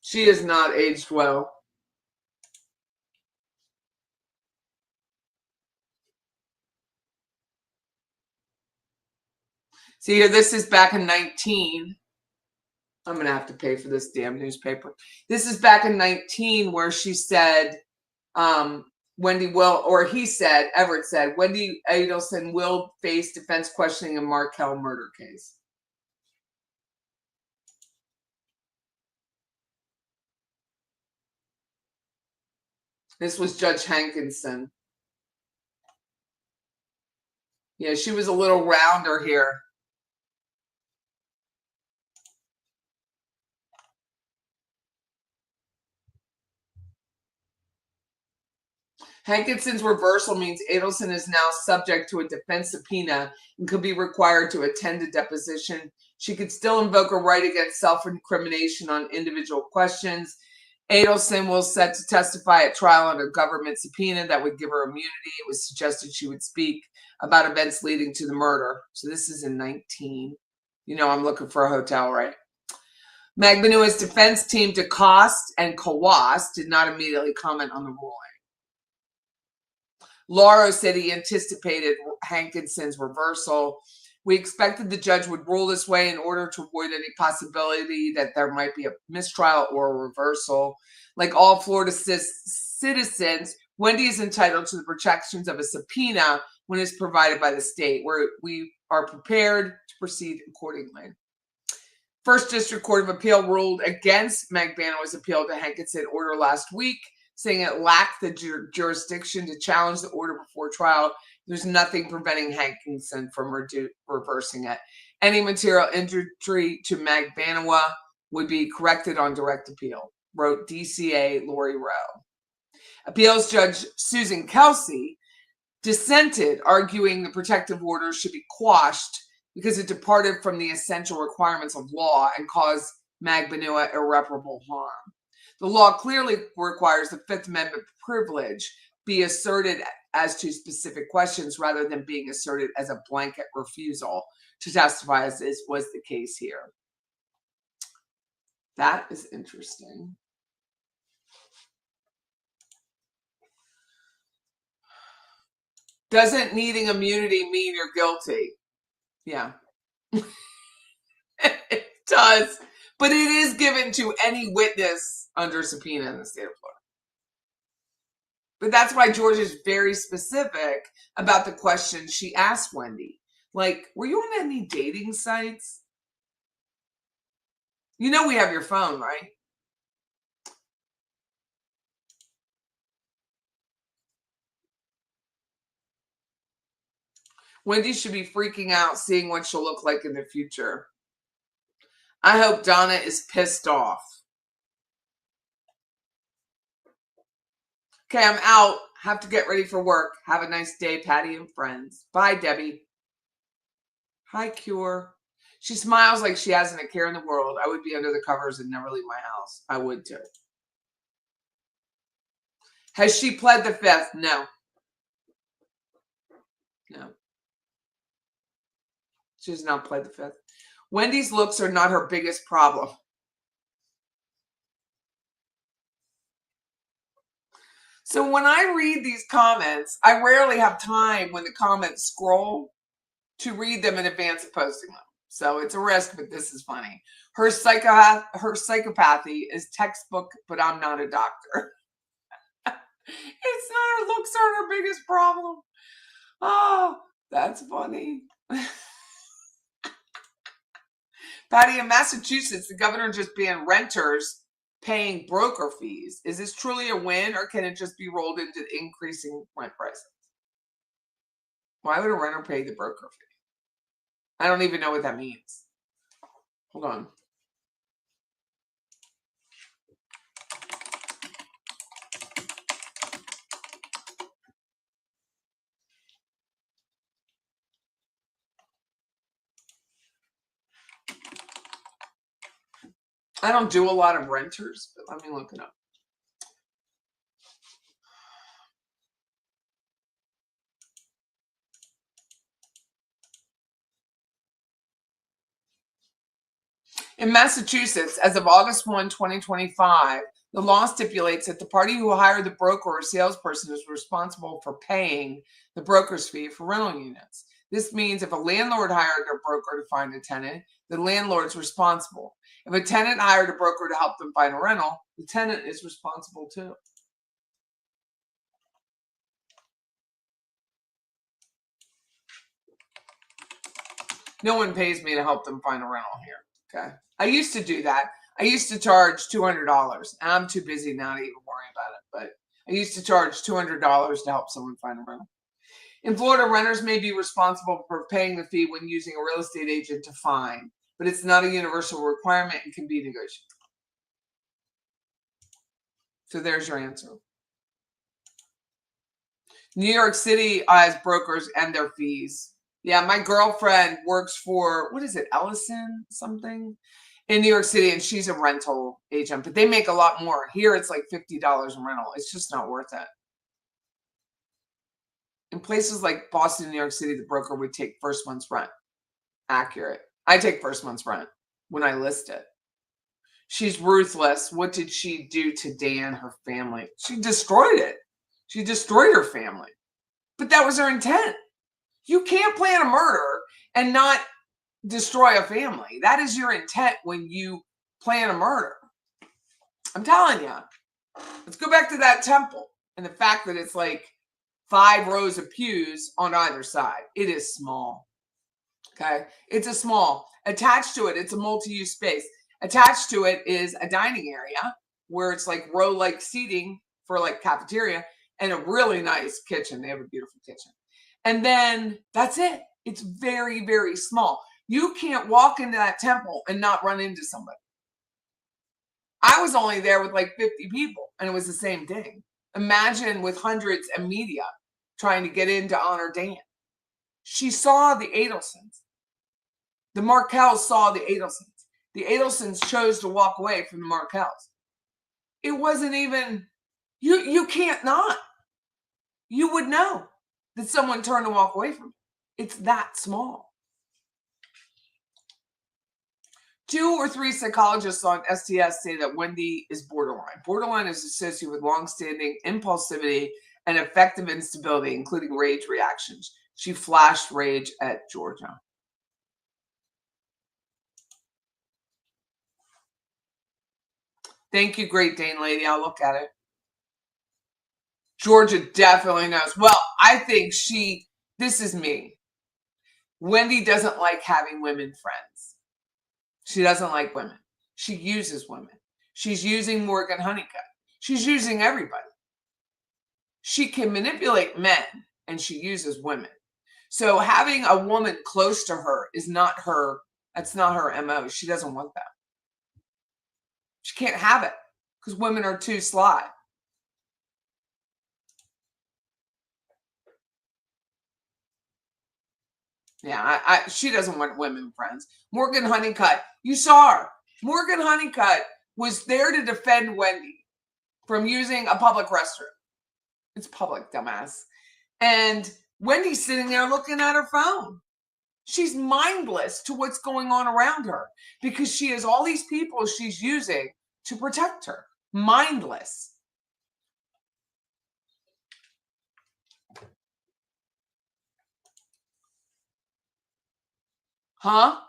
She has not aged well. See here, this is back in 19. I'm going to have to pay for this damn newspaper. This is back in 19 where she said, Wendi will, or he said, Everett said, Wendi Adelson will face defense questioning in Markel murder case. This was Judge Hankinson. Yeah, she was a little rounder here. Hankinson's reversal means Adelson is now subject to a defense subpoena and could be required to attend a deposition. She could still invoke a right against self-incrimination on individual questions. Adelson was set to testify at trial under government subpoena that would give her immunity. It was suggested she would speak about events leading to the murder. So this is in 19. You know, I'm looking for a hotel, right? Magbanua's defense team, DeCoste and Kawas, did not immediately comment on the ruling. Lauro said he anticipated Hankinson's reversal. We expected the judge would rule this way in order to avoid any possibility that there might be a mistrial or a reversal. Like all Florida citizens, Wendi is entitled to the protections of a subpoena when it's provided by the state, where we are prepared to proceed accordingly. First District Court of Appeal ruled against Magbanua's appeal to Hankinson order last week, saying it lacked the jurisdiction to challenge the order before trial. There's nothing preventing Hankinson from reversing it. Any material injury to Magbanua would be corrected on direct appeal, wrote DCA Lori Rowe. Appeals Judge Susan Kelsey dissented, arguing the protective order should be quashed because it departed from the essential requirements of law and caused Magbanua irreparable harm. The law clearly requires the Fifth Amendment privilege be asserted as to specific questions rather than being asserted as a blanket refusal to testify, as was the case here. That is interesting. Doesn't needing immunity mean you're guilty? Yeah. It does. But it is given to any witness under subpoena in the state of Florida. But that's why Georgia is very specific about the questions she asked Wendi. Like, were you on any dating sites? You know we have your phone, right? Wendi should be freaking out seeing what she'll look like in the future. I hope Donna is pissed off. Okay, I'm out. Have to get ready for work. Have a nice day, Patty and friends. Bye, Debbie. Hi, Cure. She smiles like she hasn't a care in the world. I would be under the covers and never leave my house. I would too. Has she pled the fifth? No. No. She has not pled the fifth. Wendi's looks are not her biggest problem. So when I read these comments, I rarely have time when the comments scroll to read them in advance of posting them. So it's a risk, but this is funny. Her psychopathy is textbook, but I'm not a doctor. It's not her looks are her biggest problem. Oh, that's funny. Patty, in Massachusetts, the governor just banned renters paying broker fees. Is this truly a win, or can it just be rolled into increasing rent prices? Why would a renter pay the broker fee? I don't even know what that means. Hold on. I don't do a lot of renters, but let me look it up. In Massachusetts, as of August 1, 2025, the law stipulates that the party who hired the broker or salesperson is responsible for paying the broker's fee for rental units. This means if a landlord hired a broker to find a tenant, the landlord's responsible. If a tenant hired a broker to help them find a rental, the tenant is responsible too. No one pays me to help them find a rental here. Okay. I used to do that. I used to charge $200, and I'm too busy now to even worry about it. But I used to charge $200 to help someone find a rental. In Florida, renters may be responsible for paying the fee when using a real estate agent to find, but it's not a universal requirement and can be negotiated. So there's your answer. New York City has brokers and their fees. Yeah, my girlfriend works for, what is it, Ellison something in New York City, and she's a rental agent, but they make a lot more. Here it's like $50 a rental. It's just not worth it. In places like Boston, New York City, the broker would take first month's rent. Accurate. I take first month's rent when I list it. She's ruthless. What did she do to Dan, her family? She destroyed it. She destroyed her family. But that was her intent. You can't plan a murder and not destroy a family. That is your intent when you plan a murder. I'm telling you. Let's go back to that temple and the fact that it's like 5 rows of pews on either side. It is small. Okay. It's a small. Attached to it, it's a multi-use space. Attached to it is a dining area where it's like row-like seating for like cafeteria and a really nice kitchen. They have a beautiful kitchen. And then that's it. It's very, very small. You can't walk into that temple and not run into somebody. I was only there with like 50 people and it was the same thing. Imagine with hundreds of media trying to get in to honor Dan. She saw the Adelsons. The Markells saw the Adelsons. The Adelsons chose to walk away from the Markells. It wasn't even, you can't not. You would know that someone turned to walk away from it. It's that small. 2 or 3 psychologists on STS say that Wendi is borderline. Borderline is associated with long-standing impulsivity and affective instability, including rage reactions. She flashed rage at Georgia. Thank you, Great Dane lady. I'll look at it. Georgia definitely knows. Well, I think this is me. Wendi doesn't like having women friends. She doesn't like women. She uses women. She's using Morgan Honeycutt. She's using everybody. She can manipulate men and she uses women. So having a woman close to her is not her, that's not her MO. She doesn't want that. She can't have it because women are too sly. Yeah, she doesn't want women friends. Morgan Honeycutt, you saw her. Morgan Honeycutt was there to defend Wendi from using a public restroom. It's public, dumbass. And Wendy's sitting there looking at her phone. She's mindless to what's going on around her because she has all these people she's using to protect her. Mindless. Huh?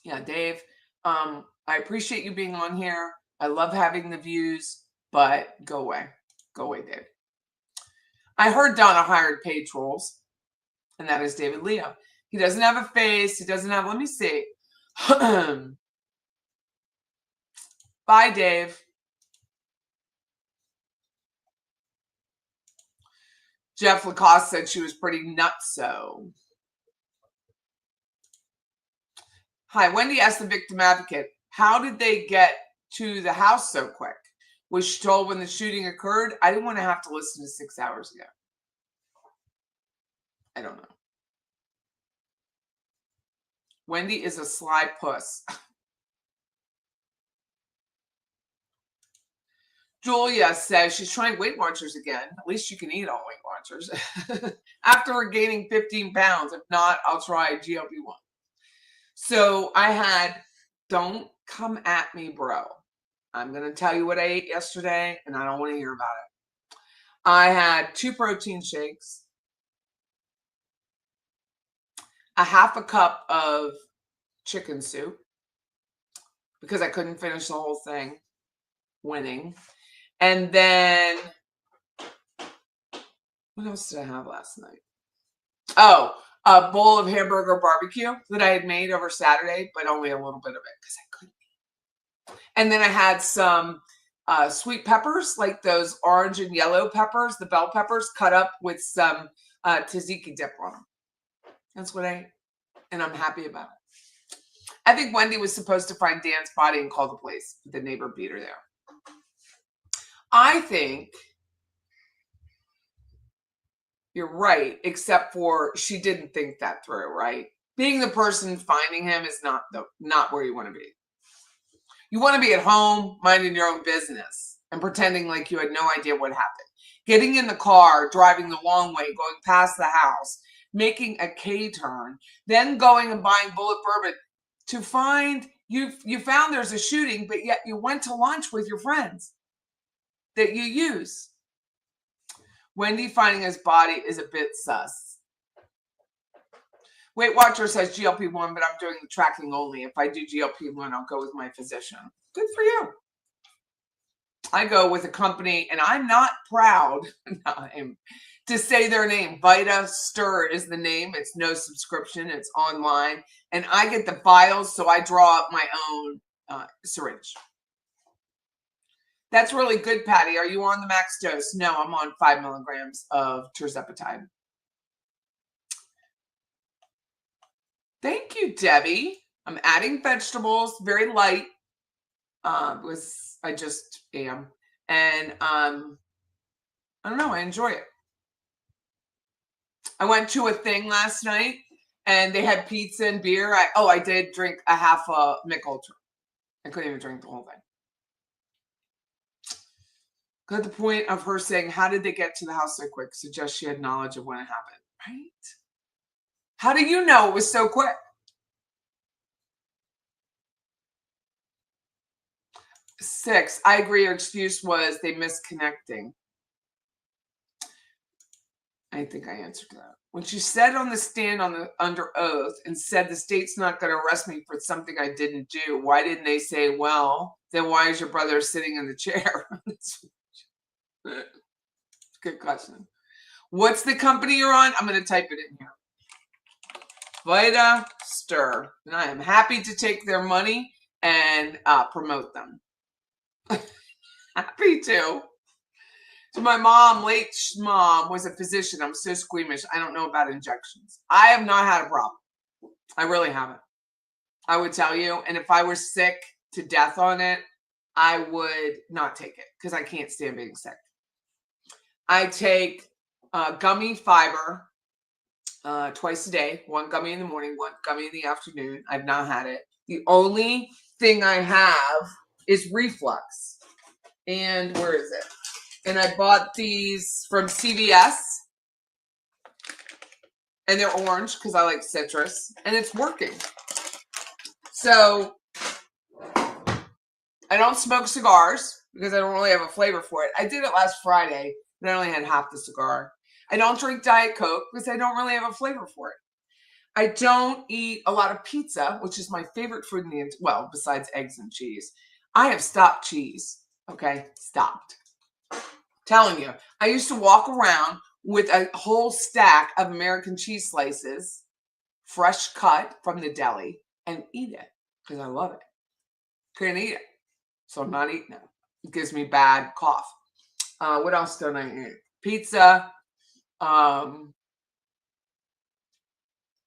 Yeah, Dave. I appreciate you being on here. I love having the views, but go away. Go away, Dave. I heard Donna hired paid trolls, and that is David Leo. He doesn't have a face. He doesn't have, let me see. Bye, Dave. Jeff Lacoste said she was pretty nuts, so. Hi, Wendi asked the victim advocate, how did they get to the house so quick? Was she told when the shooting occurred? I didn't want to have to listen to 6 hours ago. I don't know. Wendi is a sly puss. Julia says she's trying Weight Watchers again. At least you can eat on Weight Watchers. After regaining 15 pounds. If not, I'll try GLP-1. So I had, don't come at me, bro. I'm going to tell you what I ate yesterday, and I don't want to hear about it. I had 2 protein shakes, a half a cup of chicken soup, because I couldn't finish the whole thing, winning. And then, what else did I have last night? Oh, a bowl of hamburger barbecue that I had made over Saturday, but only a little bit of it because I couldn't eat. And then I had some sweet peppers, like those orange and yellow peppers, the bell peppers, cut up with some tzatziki dip on them. That's what I ate, and I'm happy about it. I think Wendi was supposed to find Dan's body and call the police, but the neighbor beat her there. I think you're right, except for she didn't think that through, right? Being the person finding him is not where you want to be. You want to be at home, minding your own business and pretending like you had no idea what happened. Getting in the car, driving the long way, going past the house, making a K-turn, then going and buying bullet bourbon to find you found there's a shooting, but yet you went to lunch with your friends that you use. Wendi finding his body is a bit sus. Weight Watcher says GLP-1, but I'm doing the tracking only. If I do GLP-1, I'll go with my physician. Good for you. I go with a company, and I'm not proud to say their name. Vita Stir is the name. It's no subscription. It's online. And I get the vials, so I draw up my own syringe. That's really good, Patty. Are you on the max dose? No, I'm on 5 milligrams of tirzepatide. Thank you, Debbie. I'm adding vegetables, very light. I just am. And I don't know, I enjoy it. I went to a thing last night and they had pizza and beer. I did drink a half a Mick Ultra. I couldn't even drink the whole thing. Got the point of her saying, how did they get to the house so quick? Suggests she had knowledge of when it happened, right? How do you know it was so quick? Six, I agree. Your excuse was they missed connecting. I think I answered that. When she said on the stand under oath and said the state's not going to arrest me for something I didn't do, why didn't they say, well, then why is your brother sitting in the chair? Good question. What's the company you're on? I'm going to type it in here. Vita Stir. And I am happy to take their money and promote them. Happy to. So my mom, late mom, was a physician. I'm so squeamish. I don't know about injections. I have not had a problem. I really haven't. I would tell you. And if I were sick to death on it, I would not take it because I can't stand being sick. I take gummy fiber twice a day. One gummy in the morning, one gummy in the afternoon. I've not had it. The only thing I have is reflux. And where is it? And I bought these from CVS. And they're orange because I like citrus. And it's working. So I don't smoke cigars because I don't really have a flavor for it. I did it last Friday, but I only had half the cigar. I don't drink Diet Coke because I don't really have a flavor for it. I don't eat a lot of pizza, which is my favorite food in the, well, besides eggs and cheese. I have stopped cheese. Okay, stopped. Telling you, I used to walk around with a whole stack of American cheese slices, fresh cut from the deli, and eat it because I love it. Couldn't eat it, so I'm not eating it. It gives me bad cough. What else don't I eat? Pizza. Haven't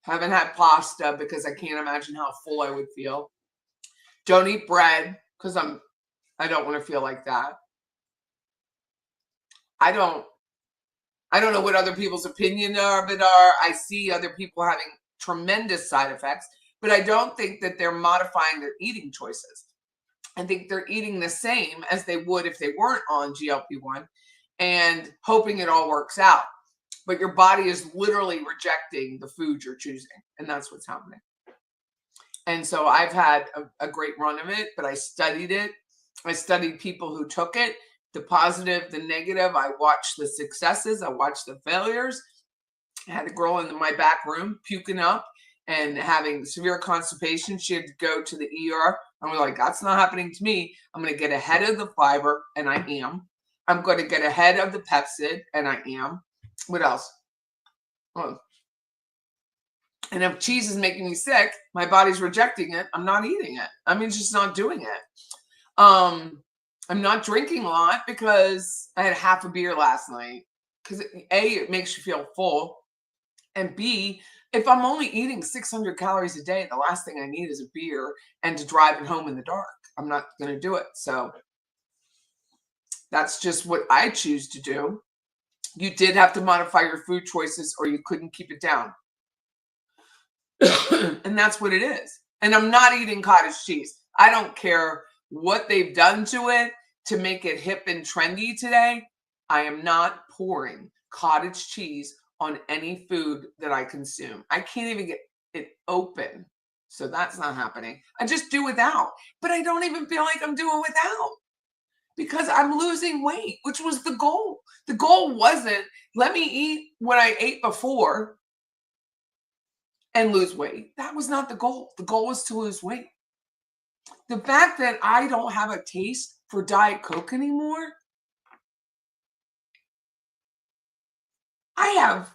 had pasta because I can't imagine how full I would feel. Don't eat bread because I don't want to feel like that. I don't know what other people's opinion of it are. I see other people having tremendous side effects, but I don't think that they're modifying their eating choices. I think they're eating the same as they would if they weren't on GLP-1 and hoping it all works out. But your body is literally rejecting the food you're choosing, and that's what's happening. And so I've had a great run of it, but I studied it. I studied people who took it, the positive, the negative. I watched the successes. I watched the failures. I had a girl in my back room puking up and having severe constipation. She had to go to the ER. And we're like, that's not happening to me. I'm going to get ahead of the fiber, and I am. I'm going to get ahead of the Pepsid, and I am. What else? Oh. And if cheese is making me sick, my body's rejecting it. I'm not eating it. I mean, just not doing it. I'm not drinking a lot because I had half a beer last night. Because A, it makes you feel full. And B, if I'm only eating 600 calories a day, the last thing I need is a beer and to drive it home in the dark. I'm not going to do it. So that's just what I choose to do. You did have to modify your food choices or you couldn't keep it down. And that's what it is. And I'm not eating cottage cheese. I don't care what they've done to it to make it hip and trendy today. I am not pouring cottage cheese on any food that I consume. I can't even get it open. So that's not happening. I just do without. But I don't even feel like I'm doing without because I'm losing weight, which was the goal. The goal wasn't let me eat what I ate before and lose weight. That was not the goal. The goal was to lose weight. The fact that I don't have a taste for Diet Coke anymore, I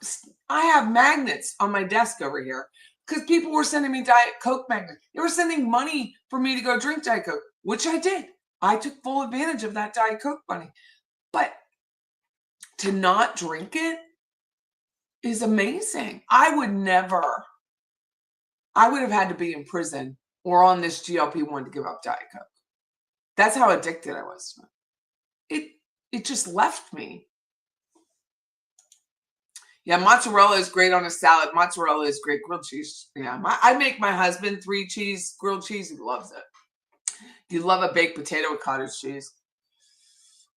have magnets on my desk over here because people were sending me Diet Coke magnets. They were sending money for me to go drink Diet Coke, which I did. I took full advantage of that Diet Coke money. But to not drink it is amazing. I would have had to be in prison or on this GLP-1 to give up Diet Coke. That's how addicted I was to it. It just left me. Yeah, mozzarella is great on a salad. Mozzarella is great grilled cheese. Yeah, I make my husband 3 cheese grilled cheese. He loves it. Do you love a baked potato with cottage cheese?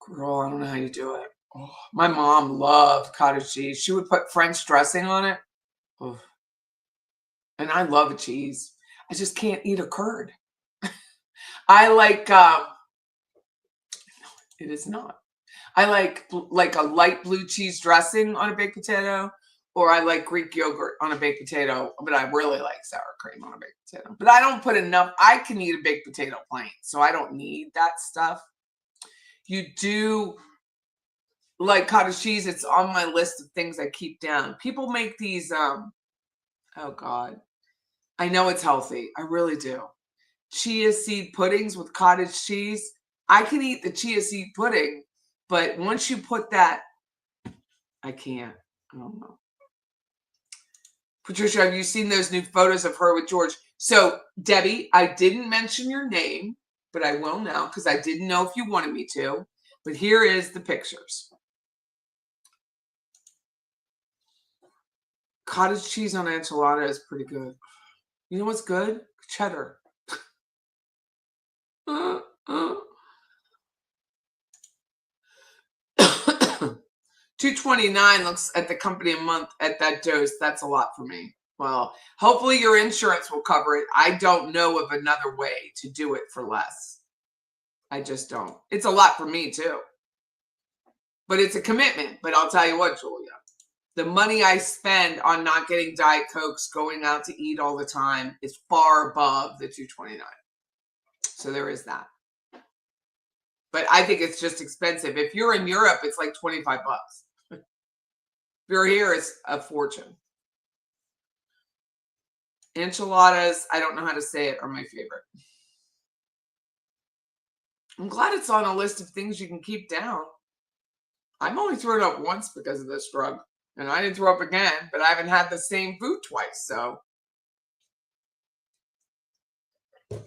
Girl, I don't know how you do it. Oh, my mom loved cottage cheese. She would put French dressing on it. Oh. And I love a cheese. I just can't eat a curd. I like, it is not. I like a light blue cheese dressing on a baked potato, or I like Greek yogurt on a baked potato, but I really like sour cream on a baked potato. But I don't put enough. I can eat a baked potato plain, so I don't need that stuff. You do like cottage cheese. It's on my list of things I keep down. People make these, oh God. I know it's healthy. I really do. Chia seed puddings with cottage cheese. I can eat the chia seed pudding, but once you put that, I can't. I don't know. Patricia, have you seen those new photos of her with George? So, Debbie, I didn't mention your name, but I will now because I didn't know if you wanted me to. But here is the pictures. Cottage cheese on enchilada is pretty good. You know what's good? Cheddar. 229 looks at the company a month at that dose. That's a lot for me. Well, hopefully your insurance will cover it. I don't know of another way to do it for less. I just don't. It's a lot for me too. But it's a commitment. But I'll tell you what, Julia, the money I spend on not getting Diet Cokes, going out to eat all the time is far above the 229. So there is that. But I think it's just expensive. If you're in Europe, it's like 25 bucks. If you're here, it's a fortune. Enchiladas, I don't know how to say it, are my favorite. I'm glad it's on a list of things you can keep down. I've only thrown up once because of this drug. And I didn't throw up again, but I haven't had the same food twice, so.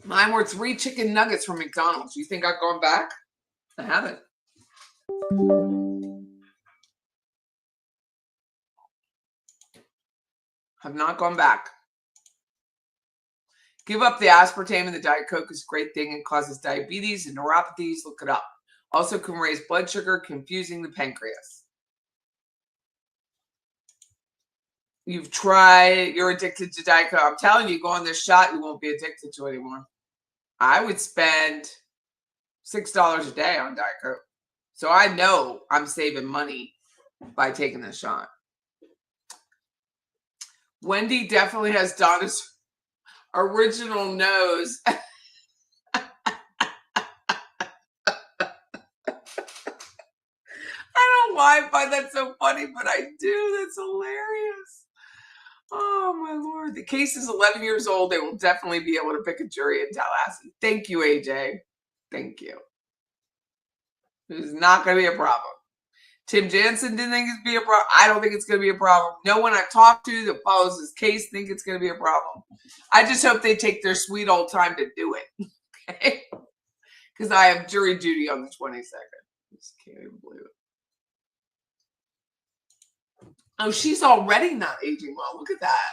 Mine were 3 chicken nuggets from McDonald's. You think I've gone back? I haven't. Have not gone back. Give up the aspartame in the Diet Coke is a great thing. It causes diabetes and neuropathies. Look it up. Also can raise blood sugar, confusing the pancreas. You've tried, you're addicted to Diet Coke. I'm telling you, go on this shot, you won't be addicted to it anymore. I would spend $6 a day on Diet Coke. So I know I'm saving money by taking this shot. Wendi definitely has Donna's original nose. I don't know why I find that so funny, but I do. That's hilarious. Oh, my Lord. The case is 11 years old. They will definitely be able to pick a jury in Tallahassee. Thank you, AJ. Thank you. It's not going to be a problem. Tim Jansen didn't think it's be a problem. I don't think it's going to be a problem. No one I talked to that follows this case think it's going to be a problem. I just hope they take their sweet old time to do it. Okay? Because I have jury duty on the 22nd. I just can't even believe it. Oh, she's already not aging well. Look at that.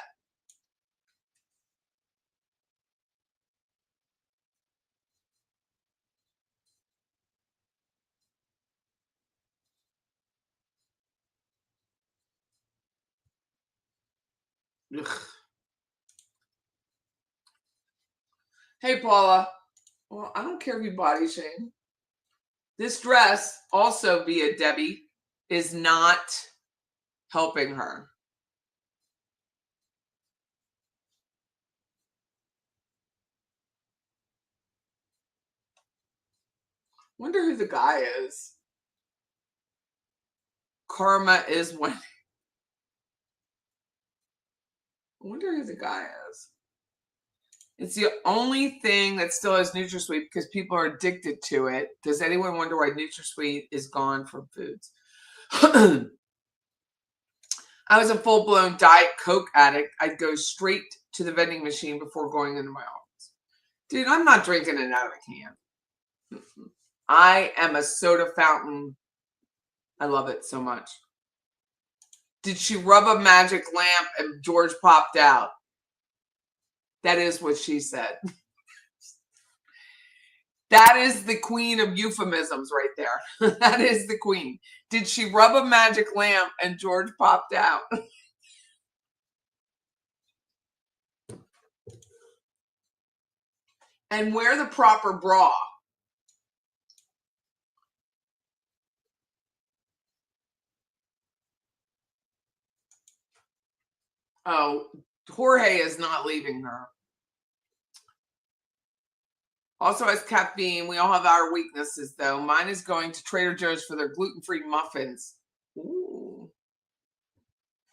Ugh. Hey, Paula. Well, I don't care if you body shame. This dress, also via Debbie, is not helping her. Wonder who the guy is. Karma is Wendi. I wonder who the guy is. It's the only thing that still has NutraSweet because people are addicted to it. Does anyone wonder why NutraSweet is gone from foods? I was a full-blown Diet Coke addict. I'd go straight to the vending machine before going into my office. Dude, I'm not drinking it out of a can. I am a soda fountain. I love it so much. Did she rub a magic lamp and George popped out? That is what she said. That is the queen of euphemisms right there. That is the queen. Did she rub a magic lamp and George popped out? And wear the proper bra. Oh, Jorge is not leaving her. Also has caffeine. We all have our weaknesses, though. Mine is going to Trader Joe's for their gluten-free muffins. Ooh.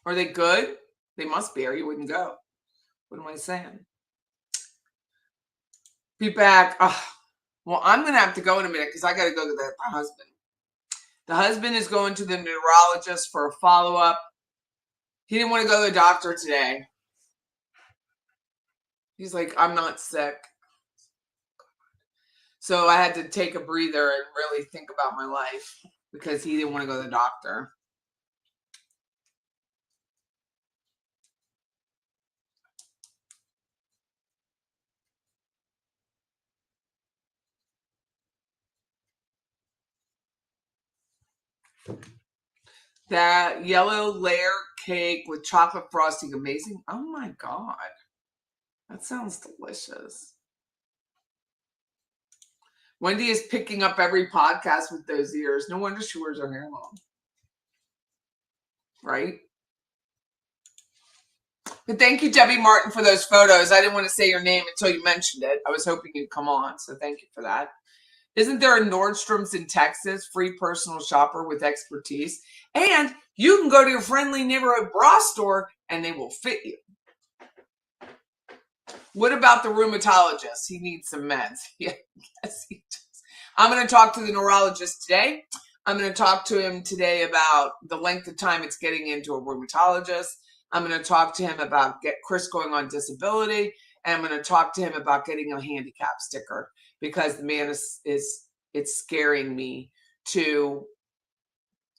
Are they good? They must be, or you wouldn't go. What am I saying? Be back. Oh, well, I'm going to have to go in a minute because I got to go to the husband. The husband is going to the neurologist for a follow-up. He didn't want to go to the doctor today. He's like, I'm not sick. So I had to take a breather and really think about my life because he didn't want to go to the doctor. That yellow layer cake with chocolate frosting, amazing. Oh my God. That sounds delicious. Wendi is picking up every podcast with those ears. No wonder she wears her hair long. Right? But thank you, Debbie Martin, for those photos. I didn't want to say your name until you mentioned it. I was hoping you'd come on, so thank you for that. Isn't there a Nordstrom's in Texas, free personal shopper with expertise? And you can go to your friendly neighborhood bra store and they will fit you. What about the rheumatologist? He needs some meds. Yeah, yes, he does. I'm going to talk to the neurologist today. I'm going to talk to him today about the length of time it's getting into a rheumatologist. I'm going to talk to him about Chris going on disability. And I'm going to talk to him about getting a handicap sticker because the man it's scaring me to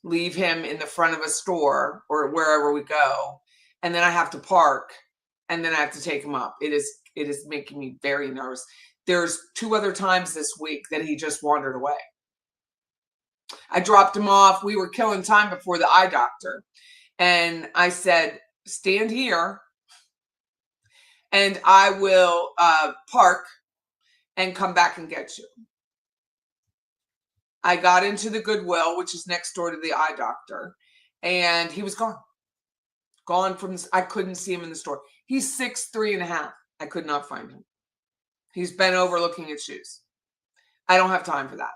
leave him in the front of a store or wherever we go. And then I have to park and then I have to take him up. It is making me very nervous. There's 2 other times this week that he just wandered away. I dropped him off. We were killing time before the eye doctor. And I said, stand here and I will park and come back and get you. I got into the Goodwill, which is next door to the eye doctor, and he was gone. Gone from, I couldn't see him in the store. He's 6'3.5". I could not find him. He's bent over looking at shoes. I don't have time for that.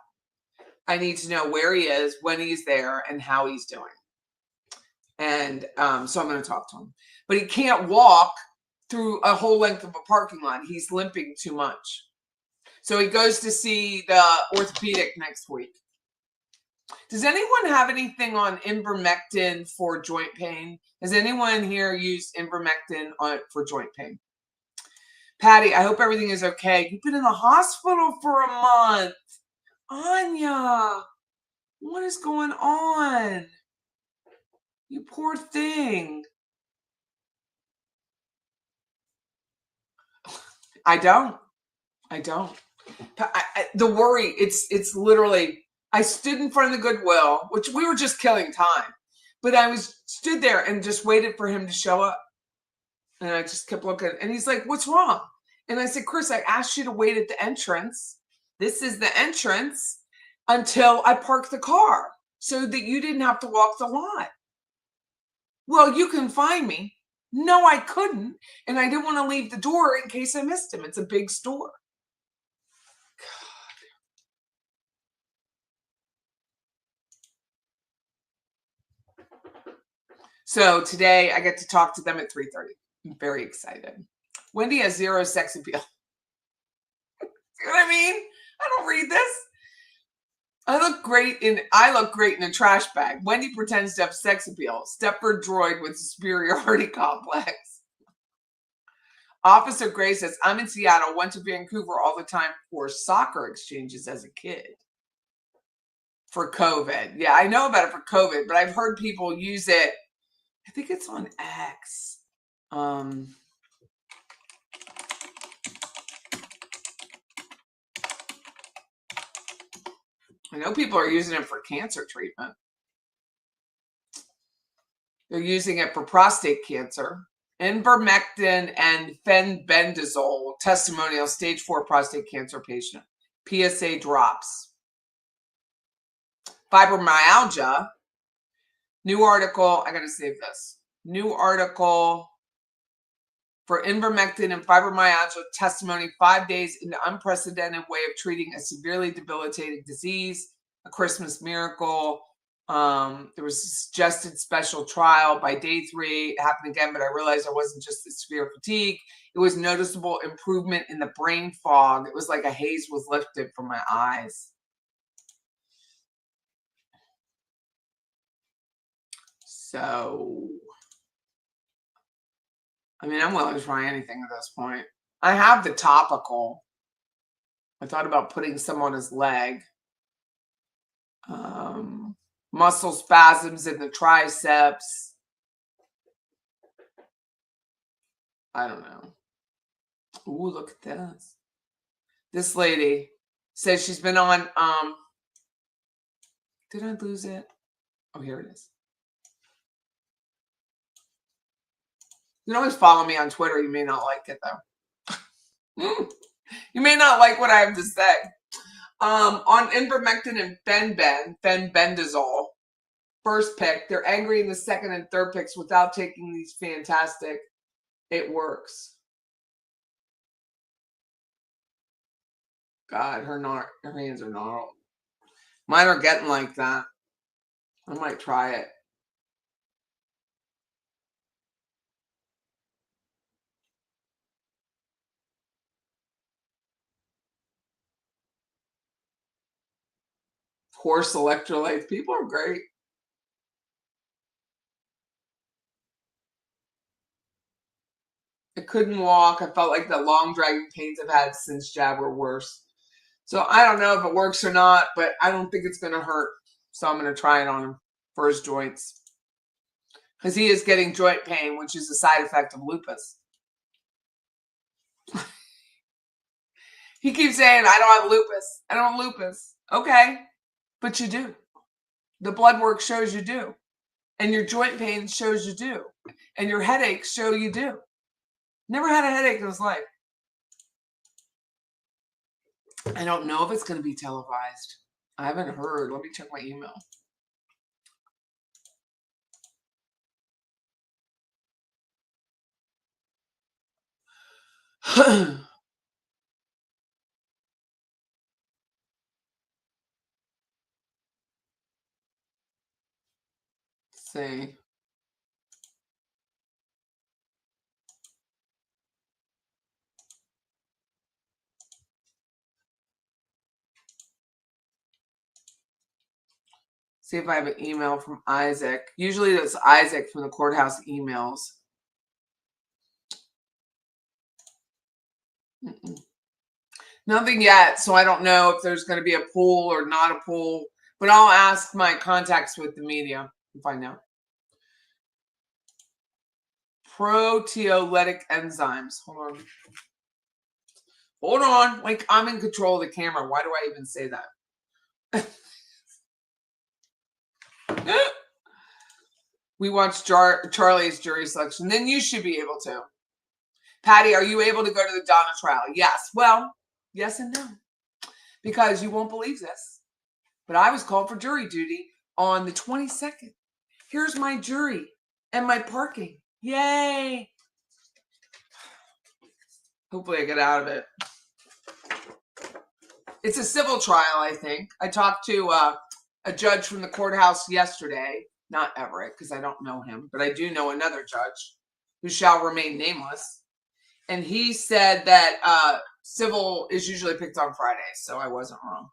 I need to know where he is, when he's there, and how he's doing. And so I'm going to talk to him. But he can't walk through a whole length of a parking lot. He's limping too much. So he goes to see the orthopedic next week. Does anyone have anything on ivermectin for joint pain? Has anyone here used ivermectin for joint pain? Patty, I hope everything is okay. You've been in the hospital for a month. Anya, what is going on? You poor thing. I don't. The worry, it's literally, I stood in front of the Goodwill, which we were just killing time, but I stood there and just waited for him to show up. And I just kept looking, and he's like, "What's wrong?" And I said, "Chris, I asked you to wait at the entrance. This is the entrance until I park the car so that you didn't have to walk the lot." "Well, you can find me." No, I couldn't. And I didn't want to leave the door in case I missed him. It's a big store. So today I get to talk to them at 3:30. I'm very excited. Wendi has zero sex appeal. See what I mean? I don't read this. I look great in a trash bag. Wendi pretends to have sex appeal. Stepford droid with superiority complex. Officer Gray says, "I'm in Seattle, went to Vancouver all the time for soccer exchanges as a kid." For COVID. Yeah, I know about it for COVID, but I've heard people use it. I think it's on X. I know people are using it for cancer treatment. They're using it for prostate cancer. Ivermectin and fenbendazole, testimonial, stage 4 prostate cancer patient. PSA drops. Fibromyalgia. New article. I got to save this. New article for ivermectin and fibromyalgia, testimony 5 days into unprecedented way of treating a severely debilitating disease, a Christmas miracle. There was a suggested special trial by day 3. It happened again, but I realized it wasn't just the severe fatigue. It was noticeable improvement in the brain fog. It was like a haze was lifted from my eyes. So, I mean, I'm willing to try anything at this point. I have the topical. I thought about putting some on his leg. Muscle spasms in the triceps. I don't know. Ooh, look at this. This lady says she's been on, did I lose it? Oh, here it is. You can always follow me on Twitter. You may not like it, though. You may not like what I have to say. On ivermectin and fenbendazole, first pick. They're angry in the second and third picks without taking these fantastic. It works. God, her hands are gnarled. Mine are getting like that. I might try it. Horse electrolytes. People are great. I couldn't walk. I felt like the long dragging pains I've had since jab were worse. So I don't know if it works or not, but I don't think it's going to hurt. So I'm going to try it on him for his joints. Because he is getting joint pain, which is a side effect of lupus. He keeps saying, "I don't have lupus. I don't have lupus." Okay, but you do. The blood work shows you do. And your joint pain shows you do. And your headaches show you do. Never had a headache in his life. I don't know if it's going to be televised. I haven't heard. Let me check my email. See. See if I have an email from Isaac. Usually it's Isaac from the courthouse emails. Nothing yet, so I don't know if there's going to be a pool or not a pool, but I'll ask my contacts with the media and find out. Proteolytic enzymes. Hold on. Hold on. Like I'm in control of the camera. Why do I even say that? We watched Charlie's jury selection. Then you should be able to. Patty, are you able to go to the Donna trial? Yes. Well, yes and no. Because you won't believe this. But I was called for jury duty on the 22nd. Here's my jury and my parking. Yay. Hopefully I get out of it. It's a civil trial, I think. I talked to a judge from the courthouse yesterday. Not Everett, because I don't know him. But I do know another judge who shall remain nameless. And he said that civil is usually picked on Fridays. So I wasn't wrong.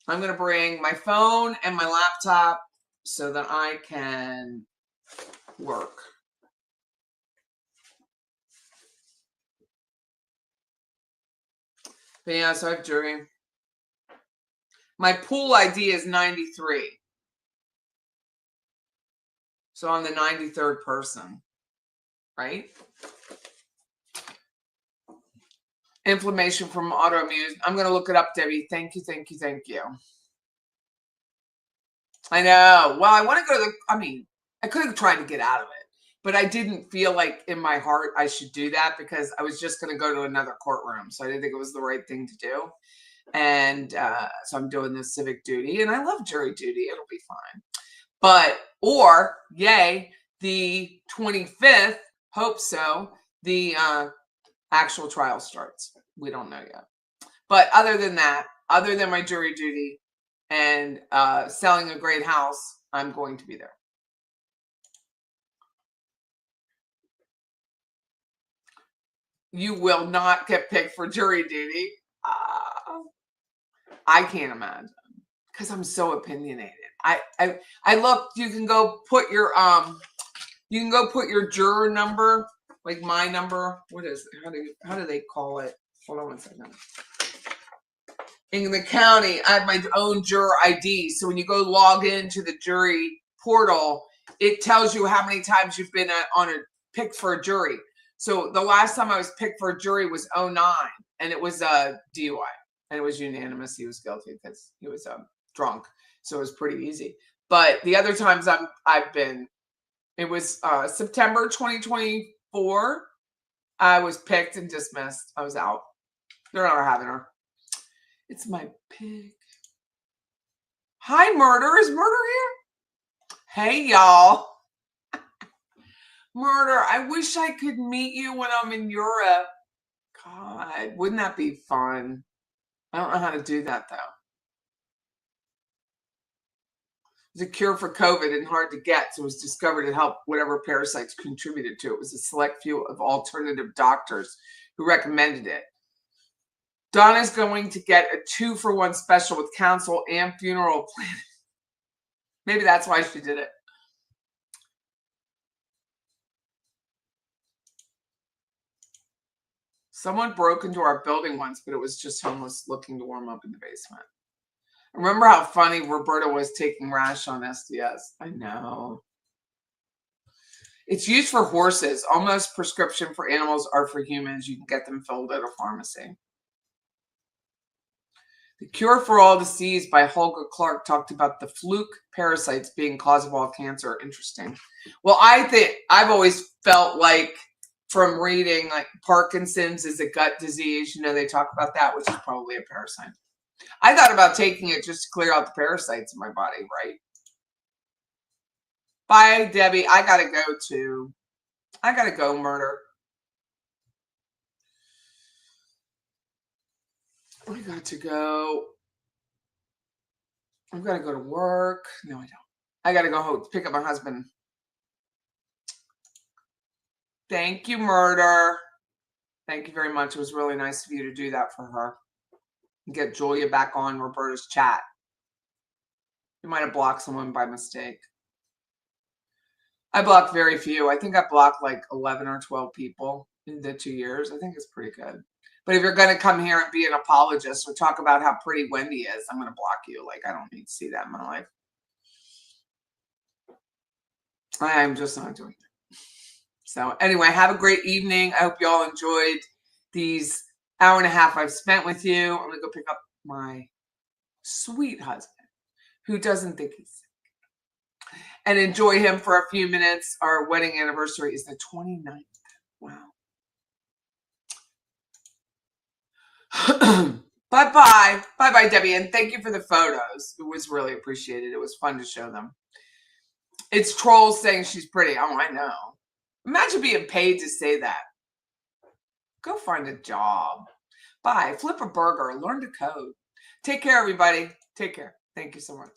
I'm going to bring my phone and my laptop so that I can work. But yeah, so I have jury. My pool ID is 93. So I'm the 93rd person, right? Inflammation from autoimmune. I'm going to look it up, Debbie. Thank you, thank you, thank you. I know. Well, I want to go to I could have tried to get out of it, but I didn't feel like in my heart I should do that because I was just going to go to another courtroom. So I didn't think it was the right thing to do. And so I'm doing this civic duty, and I love jury duty. It'll be fine. Or yay, the 25th, hope so, the actual trial starts. We don't know yet. But other than that, other than my jury duty and selling a great house, I'm going to be there. You will not get picked for jury duty. I can't imagine because I'm so opinionated. I looked. You can go put your juror number, like my number. What is it? How do they call it? Hold on one second. In the county, I have my own juror ID. So when you go log into the jury portal, it tells you how many times you've been picked for a jury. So the last time I was picked for a jury was 2009, and it was a DUI, and it was unanimous. He was guilty because he was drunk, so it was pretty easy. But the other times I've been, it was September 2024. I was picked and dismissed. I was out. They're not having her. It's my pig. Hi, Murder. Is Murder here? Hey, y'all. Murder, I wish I could meet you when I'm in Europe. God, wouldn't that be fun? I don't know how to do that, though. It's a cure for COVID and hard to get, so it was discovered to help whatever parasites contributed to it. It was a select few of alternative doctors who recommended it. Donna's going to get a 2-for-1 special with counsel and funeral planning. Maybe that's why she did it. Someone broke into our building once, but it was just homeless looking to warm up in the basement. Remember how funny Roberta was taking rash on SDS? I know. It's used for horses. Almost prescription for animals are for humans. You can get them filled at a pharmacy. The Cure for All Disease by Holger Clark talked about the fluke parasites being cause of all cancer. Interesting. Well, I've always felt like from reading like Parkinson's is a gut disease. You know, they talk about that, which is probably a parasite. I thought about taking it just to clear out the parasites in my body, right? Bye, Debbie. I gotta go too. I gotta go, Murder. I got to go. I've got to go to work. No, I don't. I got to go home to pick up my husband. Thank you, Murder. Thank you very much. It was really nice of you to do that for her. Get Julia back on Roberta's chat. You might have blocked someone by mistake. I blocked very few. I think I blocked like 11 or 12 people in the 2 years. I think it's pretty good. But if you're going to come here and be an apologist or talk about how pretty Wendi is, I'm going to block you. Like, I don't need to see that in my life. I'm just not doing it. So anyway, have a great evening. I hope you all enjoyed these hour and a half I've spent with you. I'm going to go pick up my sweet husband who doesn't think he's sick and enjoy him for a few minutes. Our wedding anniversary is the 29th. Wow. Bye-bye. Bye-bye, Debbie. And thank you for the photos. It was really appreciated. It was fun to show them. It's trolls saying she's pretty. Oh, I know. Imagine being paid to say that. Go find a job. Bye. Flip a burger. Learn to code. Take care, everybody. Take care. Thank you so much.